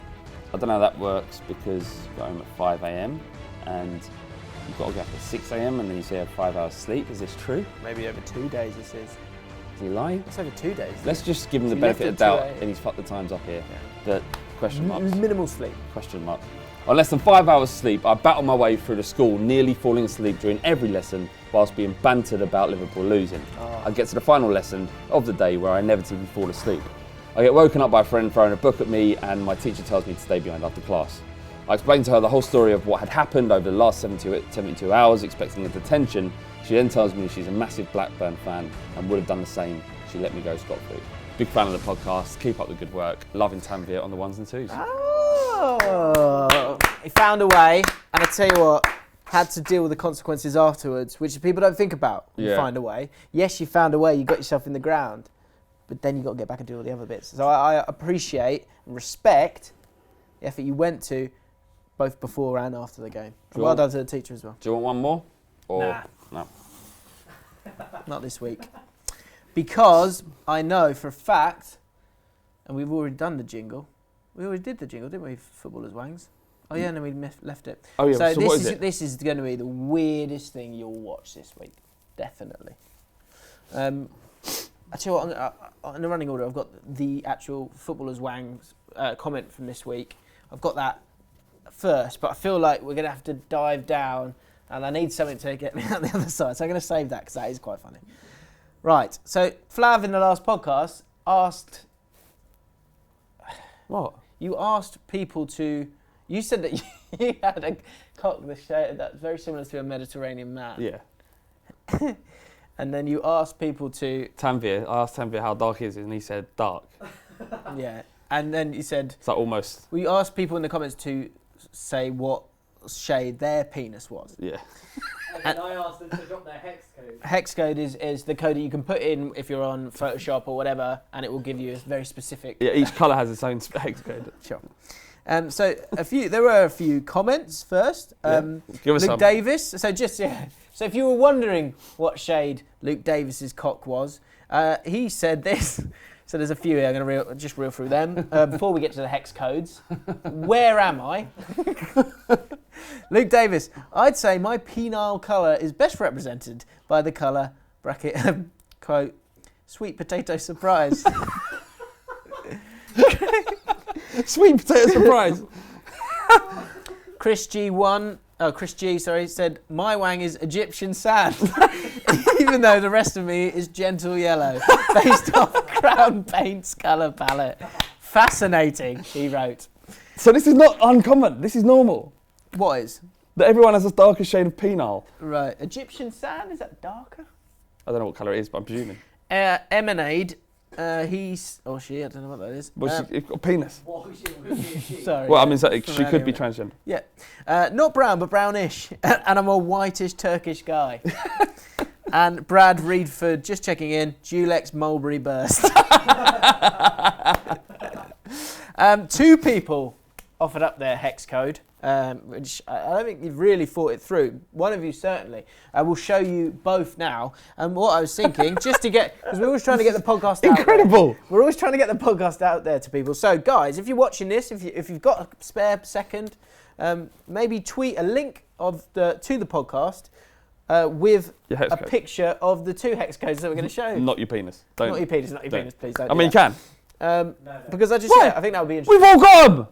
[SPEAKER 4] I don't know how that works because you go home at 5 a.m. and you've got to get up at 6 a.m. and then you say you have 5 hours sleep. Is this true?
[SPEAKER 1] Maybe over 2 days, this is.
[SPEAKER 4] Is he lying?
[SPEAKER 1] It's over 2 days.
[SPEAKER 4] Let's just give him the
[SPEAKER 1] So you left
[SPEAKER 4] benefit of
[SPEAKER 1] at
[SPEAKER 4] doubt
[SPEAKER 1] 2 a.m.
[SPEAKER 4] and he's fucked the times up here. But question marks.
[SPEAKER 1] Minimal sleep.
[SPEAKER 4] Question mark. On less than 5 hours sleep, I battled my way through the school, nearly falling asleep during every lesson whilst being bantered about Liverpool losing. I get to the final lesson of the day where I inevitably fall asleep. I get woken up by a friend throwing a book at me and my teacher tells me to stay behind after class. I explained to her the whole story of what had happened over the last 72 hours, expecting a detention. She then tells me she's a massive Blackburn fan and would have done the same. She let me go scot-free. Big fan of the podcast, keep up the good work. Loving Tanvir on the ones and twos.
[SPEAKER 1] Oh, he found a way, and I tell you what, had to deal with the consequences afterwards, which people don't think about. You
[SPEAKER 4] Yeah.
[SPEAKER 1] find a way. Yes, you found a way, you got yourself in the ground, but then you got to get back and do all the other bits. So I appreciate and respect the effort you went to, both before and after the game. And well done to the teacher as well.
[SPEAKER 4] Do you want one more? Or
[SPEAKER 1] Nah.
[SPEAKER 4] No.
[SPEAKER 1] Not this week. Because I know for a fact, and we've already done the jingle. We already did the jingle, didn't we, for Footballers' Wangs? Oh yeah, and then we left it.
[SPEAKER 4] Oh yeah, so what is
[SPEAKER 1] this
[SPEAKER 4] it?
[SPEAKER 1] This is going to be the weirdest thing you'll watch this week, definitely. I tell you what, in the running order, I've got the actual Footballers' Wangs comment from this week. I've got that first, but I feel like we're going to have to dive down, and I need something to get me on the other side, so I'm going to save that because that is quite funny. Right, so Flav in the last podcast asked...
[SPEAKER 4] What?
[SPEAKER 1] You asked people to... You said that you had a cock that's very similar to a Mediterranean man.
[SPEAKER 4] Yeah.
[SPEAKER 1] And then you asked people to...
[SPEAKER 4] Tanvir, I asked Tanvir how dark is it and he said dark.
[SPEAKER 1] Yeah. And then you said...
[SPEAKER 4] It's like almost...
[SPEAKER 1] Well, you asked people in the comments to say what shade their penis was.
[SPEAKER 4] Yeah.
[SPEAKER 3] And then I asked them to drop their hex code.
[SPEAKER 1] Hex code is the code that you can put in if you're on Photoshop or whatever, and it will give you a very specific...
[SPEAKER 4] Yeah, each colour has its own hex code.
[SPEAKER 1] Sure. So there were a few comments first.
[SPEAKER 4] Give us
[SPEAKER 1] Luke
[SPEAKER 4] some.
[SPEAKER 1] Davis. So So if you were wondering what shade Luke Davis's cock was, he said this. So there's a few here. I'm going to just reel through them before we get to the hex codes. Where am I? Luke Davis. I'd say my penile colour is best represented by the colour bracket quote sweet potato surprise.
[SPEAKER 4] Sweet potato surprise.
[SPEAKER 1] Chris G, said, my wang is Egyptian sand, even though the rest of me is gentle yellow, based off Crown Paint's colour palette. Fascinating, he wrote.
[SPEAKER 4] So this is not uncommon, this is normal.
[SPEAKER 1] What is?
[SPEAKER 4] That everyone has a darker shade of penile.
[SPEAKER 1] Right, Egyptian sand, is that darker?
[SPEAKER 4] I don't know what colour it is, but I'm presuming.
[SPEAKER 1] Emanade, he's, or she, I don't know what that is.
[SPEAKER 4] Well, she's got a penis.
[SPEAKER 3] What was she?
[SPEAKER 1] Sorry.
[SPEAKER 4] Well, I mean, so she could be transgender.
[SPEAKER 1] Yeah. Not brown, but brownish. And I'm a whitish Turkish guy. And Brad Reedford just checking in. Dulex Mulberry Burst. 2 people offered up their hex code, which I don't think you've really thought it through. One of you certainly. I will show you both now. And what I was thinking, just to get, because we're always trying to get the podcast out.
[SPEAKER 2] Incredible.
[SPEAKER 1] We're always trying to get the podcast out there to people. So, guys, if you're watching this, if you've got a spare second, maybe tweet a link to the podcast with a picture of the 2 hex codes that we're going to show.
[SPEAKER 2] Not your penis. Don't.
[SPEAKER 1] Not your penis, please don't.
[SPEAKER 2] I mean, you can.
[SPEAKER 1] Because I think that would be interesting.
[SPEAKER 2] We've all got them.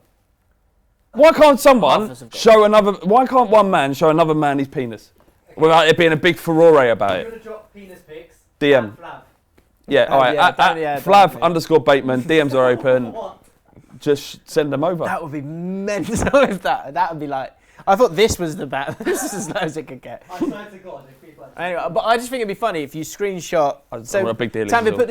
[SPEAKER 2] Why can't someone show another? Why can't one man show another man his penis without it being a big furore about
[SPEAKER 3] You're
[SPEAKER 2] it?
[SPEAKER 3] going to drop penis pics.
[SPEAKER 2] DM.
[SPEAKER 3] Flav.
[SPEAKER 2] Yeah, all right. Flav _Bateman. DMs are open.
[SPEAKER 3] What?
[SPEAKER 2] Just send them over.
[SPEAKER 1] That would be mental if that would be like. I thought this was the bad. This is as low as it could get.
[SPEAKER 3] I swear to God, if people
[SPEAKER 1] Anyway, but I just think it'd be funny if you screenshot.
[SPEAKER 2] So what a big deal
[SPEAKER 1] Tammy,
[SPEAKER 2] is
[SPEAKER 1] put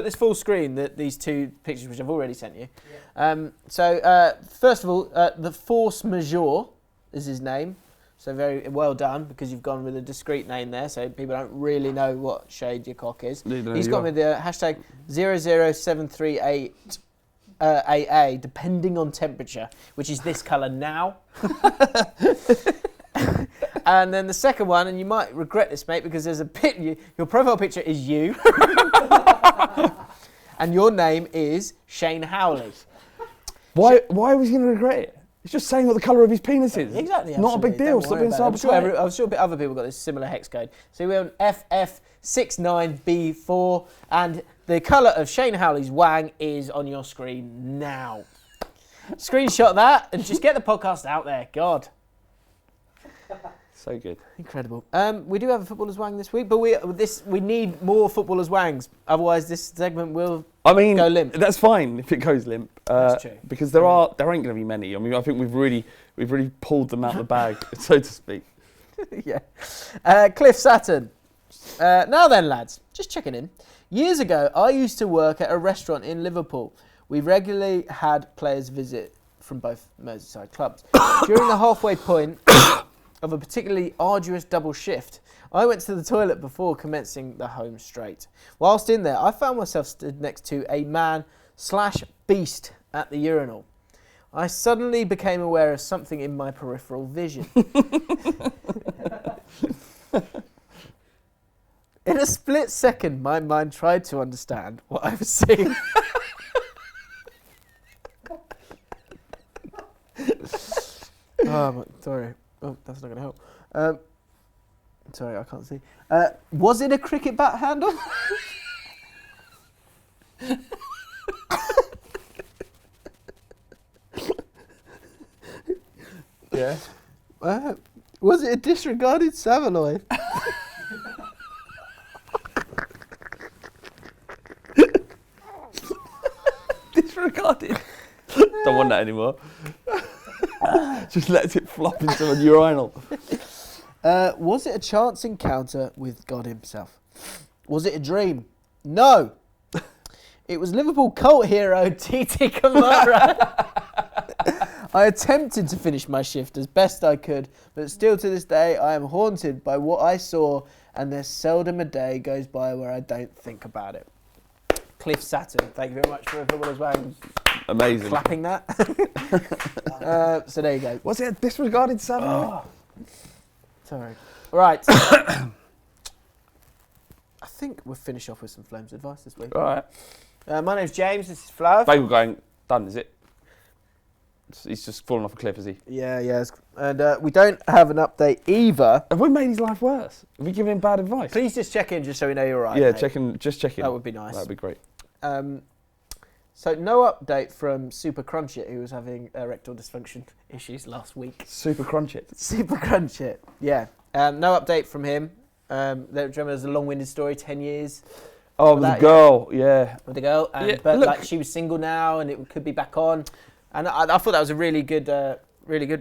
[SPEAKER 1] this full screen. These 2 pictures which I've already sent you.
[SPEAKER 3] Yeah.
[SPEAKER 1] First of all, the Force Majeure is his name. So very well done, because you've gone with a discreet name there, so people don't really know what shade your cock is. He's gone with the hashtag 00738. AA, depending on temperature, which is this colour now. And then the second one, and you might regret this, mate, because there's your profile picture is you. And your name is Shane Howley.
[SPEAKER 2] Why was he going to regret it? He's just saying what the colour of his penis is.
[SPEAKER 1] Exactly.
[SPEAKER 2] Not a big deal.
[SPEAKER 1] Don't
[SPEAKER 2] Stop
[SPEAKER 1] worry
[SPEAKER 2] being
[SPEAKER 1] about it.
[SPEAKER 2] so uptight.
[SPEAKER 1] I'm sure other people got this similar hex code. So we're on FF69B4, and the colour of Shane Howley's wang is on your screen now. Screenshot that and just get the podcast out there. God.
[SPEAKER 2] So good.
[SPEAKER 1] Incredible. We do have a footballer's wang this week, but we need more footballers' wangs. Otherwise, this segment will go limp.
[SPEAKER 2] That's fine if it goes limp.
[SPEAKER 1] That's true.
[SPEAKER 2] Because there ain't going to be many. I mean, I think we've really pulled them out of the bag, so to speak.
[SPEAKER 1] Yeah. Cliff Saturn. Now then, lads, just checking in. Years ago, I used to work at a restaurant in Liverpool. We regularly had players visit from both Merseyside clubs. During the halfway point of a particularly arduous double shift, I went to the toilet before commencing the home straight. Whilst in there, I found myself stood next to a man/beast at the urinal. I suddenly became aware of something in my peripheral vision. In a split second, my mind tried to understand what I was seeing. Sorry. Oh, that's not going to help. Sorry, I can't see. Was it a cricket bat handle?
[SPEAKER 2] Yeah.
[SPEAKER 1] Was it a disregarded Savaloid?
[SPEAKER 2] Disregarded. Don't want that anymore. Just lets it flop into a urinal.
[SPEAKER 1] Was it a chance encounter with God himself? Was it a dream? No. It was Liverpool cult hero Titi Kamara. I attempted to finish my shift as best I could, but still to this day I am haunted by what I saw, and there's seldom a day goes by where I don't think about it. Cliff Saturn, thank you very much for footballers wang.
[SPEAKER 2] Amazing.
[SPEAKER 1] Clapping that. So there you go.
[SPEAKER 2] Was it a disregarded Savaloid?
[SPEAKER 1] Oh. Sorry. Right. I think we'll finish off with some Flames advice this week.
[SPEAKER 2] All right.
[SPEAKER 1] My name's James, this is Flav.
[SPEAKER 2] Bagel going, done, is it? He's just fallen off a cliff, is he?
[SPEAKER 1] Yeah. And we don't have an update either.
[SPEAKER 2] Have we made his life worse? Have we given him bad advice?
[SPEAKER 1] Please just check in just so we know you're right.
[SPEAKER 2] Yeah,
[SPEAKER 1] mate.
[SPEAKER 2] just check in.
[SPEAKER 1] That would be nice.
[SPEAKER 2] That would be great.
[SPEAKER 1] So no update from Super Crunchit, who was having erectile dysfunction issues last week.
[SPEAKER 2] Super crunch it.
[SPEAKER 1] Super Crunchit, yeah. No update from him. There's a long-winded story, 10 years.
[SPEAKER 2] Oh, with the girl, yeah.
[SPEAKER 1] With the girl, but look, she was single now, and it could be back on. And I thought that was a really good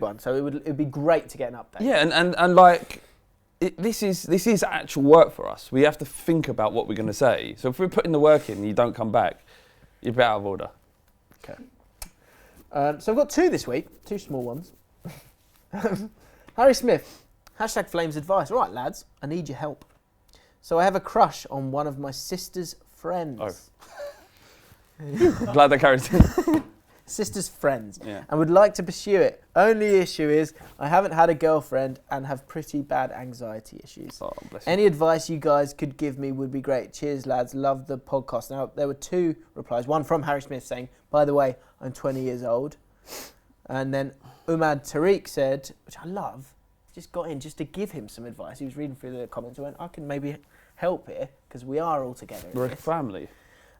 [SPEAKER 1] one. So it would be great to get an update.
[SPEAKER 2] Yeah, and like, this is actual work for us. We have to think about what we're going to say. So if we're putting the work in and you don't come back, you're a bit out of order.
[SPEAKER 1] Okay. So I've got 2 this week, 2 small ones. Harry Smith, #Flames advice. All right, lads, I need your help. So I have a crush on one of my sister's friends.
[SPEAKER 2] I'm glad that carries in.
[SPEAKER 1] Sister's friends.
[SPEAKER 2] Yeah.
[SPEAKER 1] And would like to pursue it. Only issue is I haven't had a girlfriend and have pretty bad anxiety issues.
[SPEAKER 2] Oh, bless you.
[SPEAKER 1] Any advice you guys could give me would be great. Cheers, lads. Love the podcast. Now, there were 2 replies. One from Harry Smith saying, by the way, I'm 20 years old. And then Umad Tariq said, which I love, just got in just to give him some advice. He was reading through the comments and went, I can maybe help here because we are all together.
[SPEAKER 2] We're a family.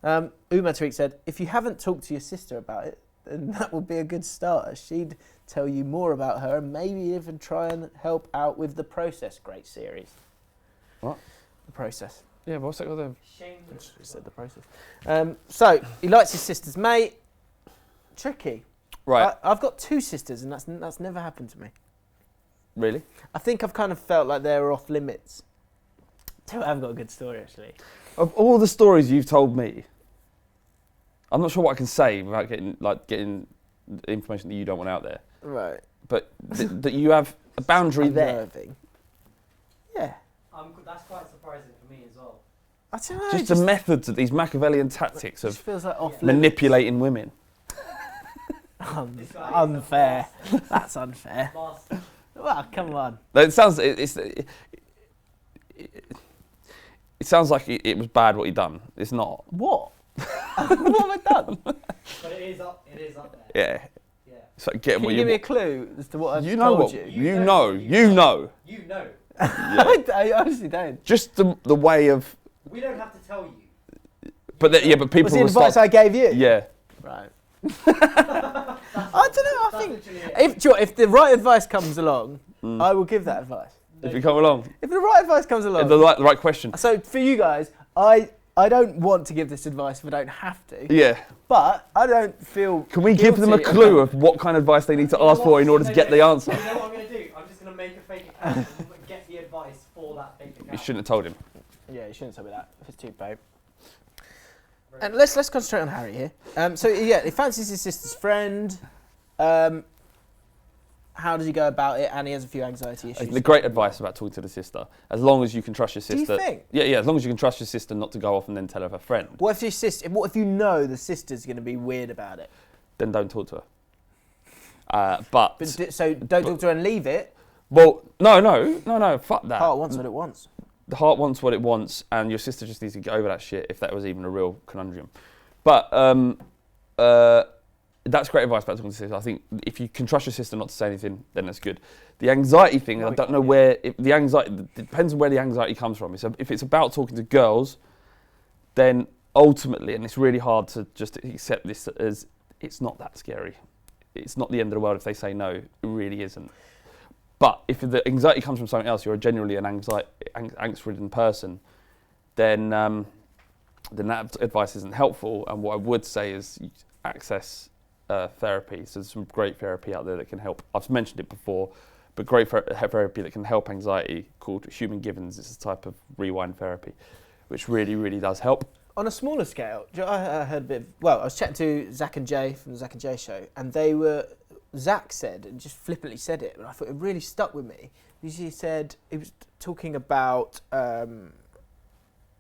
[SPEAKER 1] Umad Tariq said, if you haven't talked to your sister about it, then that would be a good start. She'd tell you more about her and maybe even try and help out with The Process. Great series.
[SPEAKER 2] What?
[SPEAKER 1] The Process.
[SPEAKER 2] Yeah, but what's that got there?
[SPEAKER 3] Shameless.
[SPEAKER 1] He said The Process. So, he likes his sister's mate. Tricky.
[SPEAKER 2] Right.
[SPEAKER 1] I've got 2 sisters and that's never happened to me.
[SPEAKER 2] Really?
[SPEAKER 1] I think I've kind of felt like they were off limits. I've got a good story, actually.
[SPEAKER 2] Of all the stories you've told me, I'm not sure what I can say without getting information that you don't want out there.
[SPEAKER 1] Right.
[SPEAKER 2] But that you have a boundary there.
[SPEAKER 1] Unnerving. Yeah.
[SPEAKER 3] That's quite surprising for me as well.
[SPEAKER 1] I don't know.
[SPEAKER 2] Just the methods of these Machiavellian tactics
[SPEAKER 1] Just
[SPEAKER 2] of
[SPEAKER 1] feels like off limits.
[SPEAKER 2] manipulating women.
[SPEAKER 1] Unfair. That's unfair.
[SPEAKER 3] Master.
[SPEAKER 1] Well, come on.
[SPEAKER 2] It sounds it sounds like it was bad what he done. It's not.
[SPEAKER 1] What? What have I done?
[SPEAKER 3] But it is up there.
[SPEAKER 2] Yeah.
[SPEAKER 3] Yeah.
[SPEAKER 2] It's like getting
[SPEAKER 1] Can
[SPEAKER 2] what
[SPEAKER 1] you give me a clue as to what I've
[SPEAKER 2] you know
[SPEAKER 1] told
[SPEAKER 2] what
[SPEAKER 1] you?
[SPEAKER 2] you know.
[SPEAKER 3] You know.
[SPEAKER 2] Yeah.
[SPEAKER 1] I honestly don't.
[SPEAKER 2] Just the way of.
[SPEAKER 3] We don't have to tell you.
[SPEAKER 2] But but people
[SPEAKER 1] Was the
[SPEAKER 2] will
[SPEAKER 1] advice
[SPEAKER 2] start.
[SPEAKER 1] I gave you?
[SPEAKER 2] Yeah.
[SPEAKER 1] Right. I don't know. I
[SPEAKER 3] That's
[SPEAKER 1] think
[SPEAKER 3] literally it.
[SPEAKER 1] if the right advice comes along, I will give that advice.
[SPEAKER 2] If you come along,
[SPEAKER 1] If the right advice comes along.
[SPEAKER 2] the right question.
[SPEAKER 1] So for you guys, I don't want to give this advice if I don't have to.
[SPEAKER 2] Yeah.
[SPEAKER 1] But I don't feel.
[SPEAKER 2] Can we give them a
[SPEAKER 1] guilty
[SPEAKER 2] clue of what kind of advice they need to ask for in order to get the answer?
[SPEAKER 3] You know what I'm going to do? I'm just going to make a fake account and get the advice for that fake account.
[SPEAKER 2] You shouldn't have told him.
[SPEAKER 1] Yeah, you shouldn't tell me that if it's too babe. And let's concentrate on Harry here. So yeah, he fancies his sister's friend. How does he go about it? And he has a few anxiety issues.
[SPEAKER 2] The great advice about talking to the sister, as long as you can trust your
[SPEAKER 1] Do you
[SPEAKER 2] sister.
[SPEAKER 1] think?
[SPEAKER 2] Yeah, as long as you can trust your sister not to go off and then tell her friend,
[SPEAKER 1] What if your sister? What if you know the sister's going to be weird about it?
[SPEAKER 2] then don't talk to her. But
[SPEAKER 1] So don't talk to her and leave it.
[SPEAKER 2] well, no, fuck that.
[SPEAKER 1] Heart wants what it wants.
[SPEAKER 2] The heart wants what it wants, and your sister just needs to get over that shit if that was even a real conundrum. But that's great advice about talking to sister. I think if you can trust your sister not to say anything, then that's good. The anxiety thing, I don't know where the anxiety. It depends on where the anxiety comes from. So if it's about talking to girls, then ultimately, and it's really hard to just accept this as it's not that scary. It's not the end of the world if they say no. It really isn't. But if the anxiety comes from something else, you're generally an angst-ridden person, then that advice isn't helpful. And what I would say is access therapy. So there's some great therapy out there that can help. I've mentioned it before, but great therapy that can help anxiety called Human Givens. It's a type of rewind therapy, which really, really does help.
[SPEAKER 1] On a smaller scale, I heard a bit. I was chatting to Zach and Jay from the Zach and Jay show, and Zach said, and just flippantly said it, but I thought it really stuck with me. He said he was talking about kind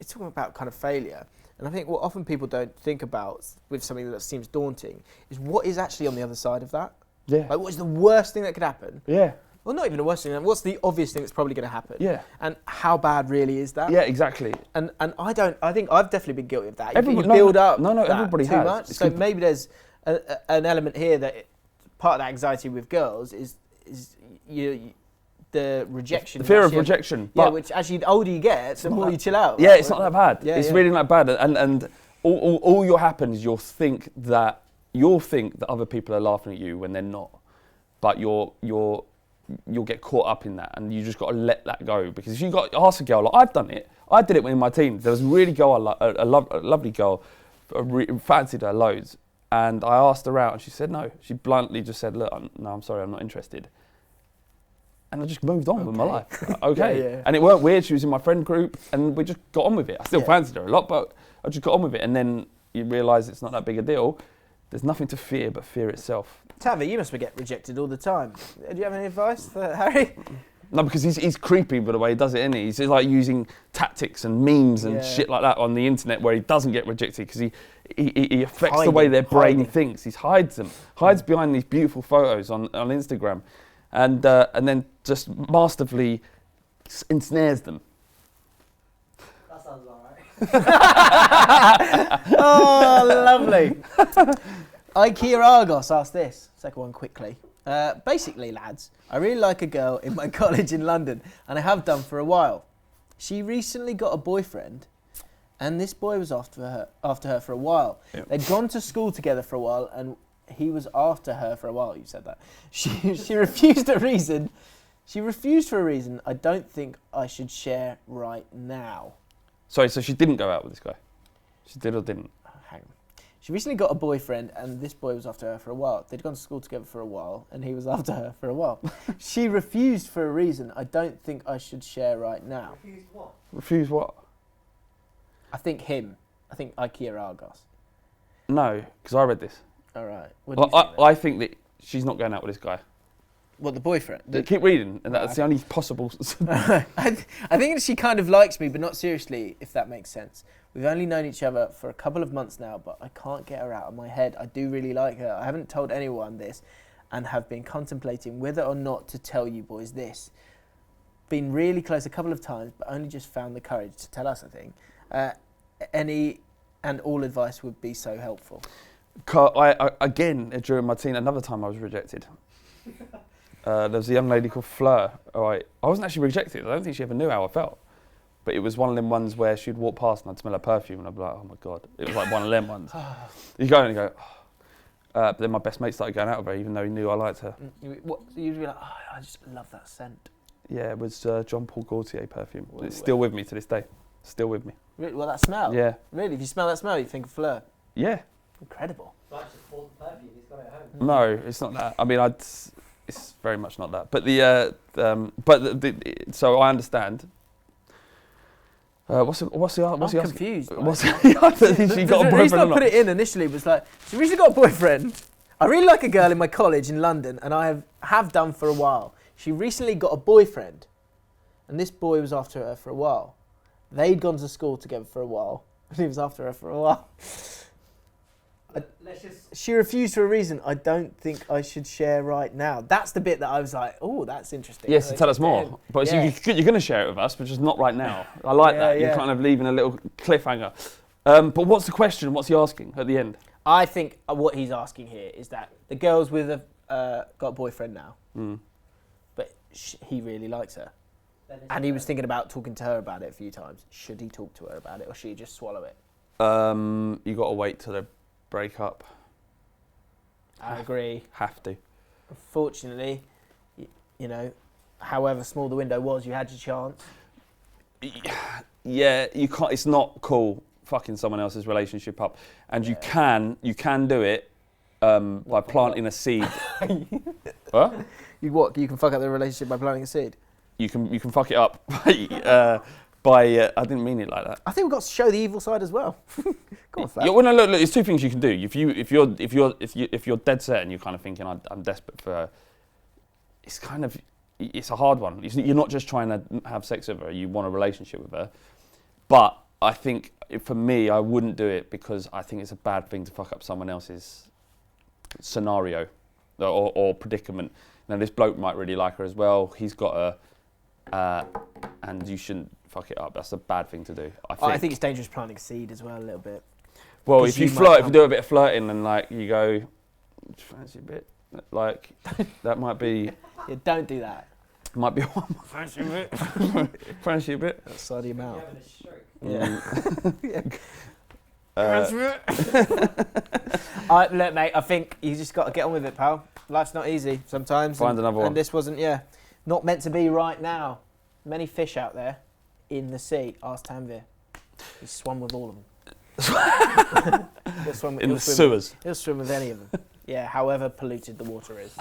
[SPEAKER 1] of failure. And I think what often people don't think about with something that seems daunting is what is actually on the other side of that.
[SPEAKER 2] Yeah.
[SPEAKER 1] Like, what is the worst thing that could happen?
[SPEAKER 2] Yeah.
[SPEAKER 1] Well, not even the worst thing. What's the obvious thing that's probably going to happen?
[SPEAKER 2] Yeah.
[SPEAKER 1] And how bad really is that?
[SPEAKER 2] Yeah, exactly.
[SPEAKER 1] And I think I've definitely been guilty of that.
[SPEAKER 2] Everybody-
[SPEAKER 1] You build up
[SPEAKER 2] no,
[SPEAKER 1] that
[SPEAKER 2] everybody
[SPEAKER 1] too
[SPEAKER 2] has.
[SPEAKER 1] much.
[SPEAKER 2] It's
[SPEAKER 1] So maybe there's an element here that part of that anxiety with girls is the rejection.
[SPEAKER 2] The fear of
[SPEAKER 1] actually-
[SPEAKER 2] rejection.
[SPEAKER 1] Yeah,
[SPEAKER 2] But
[SPEAKER 1] which actually the older you get, the more you chill out.
[SPEAKER 2] yeah,
[SPEAKER 1] right?
[SPEAKER 2] it's not that bad.
[SPEAKER 1] Yeah,
[SPEAKER 2] It's
[SPEAKER 1] yeah.
[SPEAKER 2] really not bad. And all you'll happen is you'll think that other people are laughing at you when they're not. But you'll get caught up in that, and you just got to let that go. Because if you got ask a girl, like I've done it. I did it in my teens. There was a really girl, a lovely girl, fancied her loads, and I asked her out, and she said no. She bluntly just said, "Look, I'm sorry, I'm not interested." And I just moved on with my life. Okay.
[SPEAKER 1] Yeah.
[SPEAKER 2] And it weren't weird. She was in my friend group, and we just got on with it. I still
[SPEAKER 1] Yeah.
[SPEAKER 2] fancied her a lot, but I just got on with it. And then you realise it's not that big a deal. There's nothing to fear but fear itself.
[SPEAKER 1] Tavi, you must get rejected all the time. Do you have any advice for Harry?
[SPEAKER 2] No, because he's creepy by the way he does it, isn't he? He's like using tactics and memes and shit like that on the internet where he doesn't get rejected because he affects the way their brain thinks. He hides behind these beautiful photos on Instagram, and then just masterfully ensnares them.
[SPEAKER 3] That sounds about right.
[SPEAKER 1] Oh, lovely. IKEA Argos asked this. Second one quickly. Basically, lads, I really like a girl in my college in London, and I have done for a while. She recently got a boyfriend, and this boy was after her for a while.
[SPEAKER 2] Yep.
[SPEAKER 1] They'd gone to school together for a while, and he was after her for a while. You said that. She refused a reason. She refused for a reason I don't think I should share right now.
[SPEAKER 2] Sorry, so she didn't go out with this guy? She did or didn't?
[SPEAKER 1] Hang on. She recently got a boyfriend, and this boy was after her for a while. They'd gone to school together for a while, and he was after her for a while. She refused for a reason I don't think I should share right now.
[SPEAKER 3] Refused what?
[SPEAKER 2] Refuse what?
[SPEAKER 1] I think him. I think IKEA Argos.
[SPEAKER 2] No, because I read this.
[SPEAKER 1] All right.
[SPEAKER 2] I think that she's not going out with this guy.
[SPEAKER 1] What, the boyfriend?
[SPEAKER 2] Keep reading, and that's the only possible.
[SPEAKER 1] I think she kind of likes me, but not seriously, if that makes sense. We've only known each other for a couple of months now, but I can't get her out of my head. I do really like her. I haven't told anyone this and have been contemplating whether or not to tell you boys this. Been really close a couple of times, but only just found the courage to tell us, I think. Any and all advice would be so helpful.
[SPEAKER 2] Again, during my teen, another time I was rejected. There was a young lady called Flav. All right, I wasn't actually rejected. I don't think she ever knew how I felt. But it was one of them ones where she'd walk past and I'd smell her perfume and I'd be like, oh my God. It was like one of them ones. You go and you go, oh. But then my best mate started going out with her even though he knew I liked her.
[SPEAKER 1] What, so you'd be like, oh, I just love that scent.
[SPEAKER 2] Yeah, it was John Paul Gaultier perfume. Ooh, it's still with me to this day. Still with me.
[SPEAKER 1] Really? Well, that smell?
[SPEAKER 2] Yeah.
[SPEAKER 1] Really? If you smell that smell, you think of Fleur?
[SPEAKER 2] Yeah.
[SPEAKER 1] Incredible.
[SPEAKER 3] Flav just bought the perfume, he's got it at home.
[SPEAKER 2] No, it's not that. I mean, it's very much not that. But so I understand. What's the
[SPEAKER 1] I'm confused.
[SPEAKER 2] What's she got a boyfriend?
[SPEAKER 1] The reason I put it in initially was like, she recently got a boyfriend. I really like a girl in my college in London, and I have done for a while. She recently got a boyfriend, and this boy was after her for a while. They'd gone to school together for a while, and he was after her for a while. She refused for a reason I don't think I should share right now. That's the bit that I was like, oh, that's interesting.
[SPEAKER 2] Yes, to tell us more. But yeah. You're going to share it with us, but just not right now. I like that. You're kind of leaving a little cliffhanger. But what's the question? What's he asking at the end?
[SPEAKER 1] I think what he's asking here is that the girl's with got a boyfriend now, but he really likes her. And he was thinking about talking to her about it a few times. Should he talk to her about it, or should he just swallow it?
[SPEAKER 2] You got to wait till they break up.
[SPEAKER 1] I agree.
[SPEAKER 2] Have to.
[SPEAKER 1] Unfortunately, you know, however small the window was, you had your chance.
[SPEAKER 2] Yeah, you can't. It's not cool fucking someone else's relationship up, and you can do it by planting a seed. What?
[SPEAKER 1] You can fuck up the relationship by planting a seed.
[SPEAKER 2] You can fuck it up by I didn't mean it like that.
[SPEAKER 1] I think we've got to show the evil side as well. Go on, Flav.
[SPEAKER 2] Yeah, well, no, look, there's two things you can do. If you're dead set and you're kind of thinking I'm desperate for her, it's a hard one. You're not just trying to have sex with her. You want a relationship with her. But I think for me, I wouldn't do it because I think it's a bad thing to fuck up someone else's scenario or predicament. Now this bloke might really like her as well. He's got her, and you shouldn't fuck it up. That's a bad thing to do. I think
[SPEAKER 1] it's dangerous planting a seed as well a little bit.
[SPEAKER 2] Well, if you flirt, if you do a bit of flirting and like you go, fancy a bit, like that might be.
[SPEAKER 1] Yeah, don't do that.
[SPEAKER 2] Might be one. Fancy a bit. Fancy a bit.
[SPEAKER 1] That's side of your mouth.
[SPEAKER 3] You're having a stroke.
[SPEAKER 1] Yeah. Look, mate. I think you just got to get on with it, pal. Life's not easy sometimes.
[SPEAKER 2] Find another one.
[SPEAKER 1] And this wasn't, not meant to be right now. Many fish out there in the sea. Ask Tanvir. He swum with all of them.
[SPEAKER 2] In the sewers.
[SPEAKER 1] He'll swim with any of them. Yeah, however polluted the water is.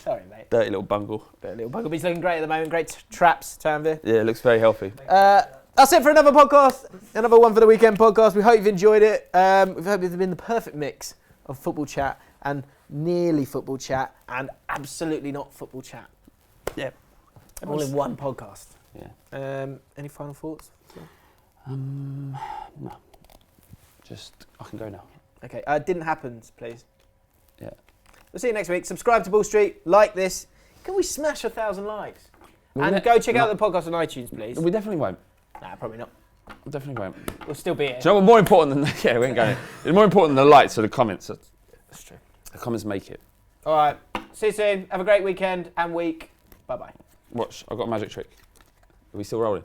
[SPEAKER 1] Sorry, mate.
[SPEAKER 2] Dirty little bungle.
[SPEAKER 1] But he's looking great at the moment. Great traps, Tanvir.
[SPEAKER 2] Yeah, it looks very healthy.
[SPEAKER 1] That's it for another podcast. Another one for the weekend podcast. We hope you've enjoyed it. We hope it's been the perfect mix of football chat and nearly football chat, and absolutely not football chat.
[SPEAKER 4] Yeah.
[SPEAKER 1] All in one podcast.
[SPEAKER 4] Yeah.
[SPEAKER 1] Any final thoughts?
[SPEAKER 4] No. Just, I can go now.
[SPEAKER 1] Okay, didn't happen, please.
[SPEAKER 4] Yeah.
[SPEAKER 1] We'll see you next week. Subscribe to Ball Street, like this. Can we smash 1,000 likes?
[SPEAKER 4] Well,
[SPEAKER 1] And go check out the podcast on iTunes, please.
[SPEAKER 4] We definitely won't.
[SPEAKER 1] Nah, probably not.
[SPEAKER 4] We definitely won't.
[SPEAKER 1] We'll still be here.
[SPEAKER 4] Do you know what more important than yeah, we ain't going. It's more important than the likes or the comments.
[SPEAKER 1] That's true.
[SPEAKER 4] The comments make it.
[SPEAKER 1] All right. See you soon. Have a great weekend and week. Bye-bye.
[SPEAKER 4] Watch, I've got a magic trick. Are we still rolling?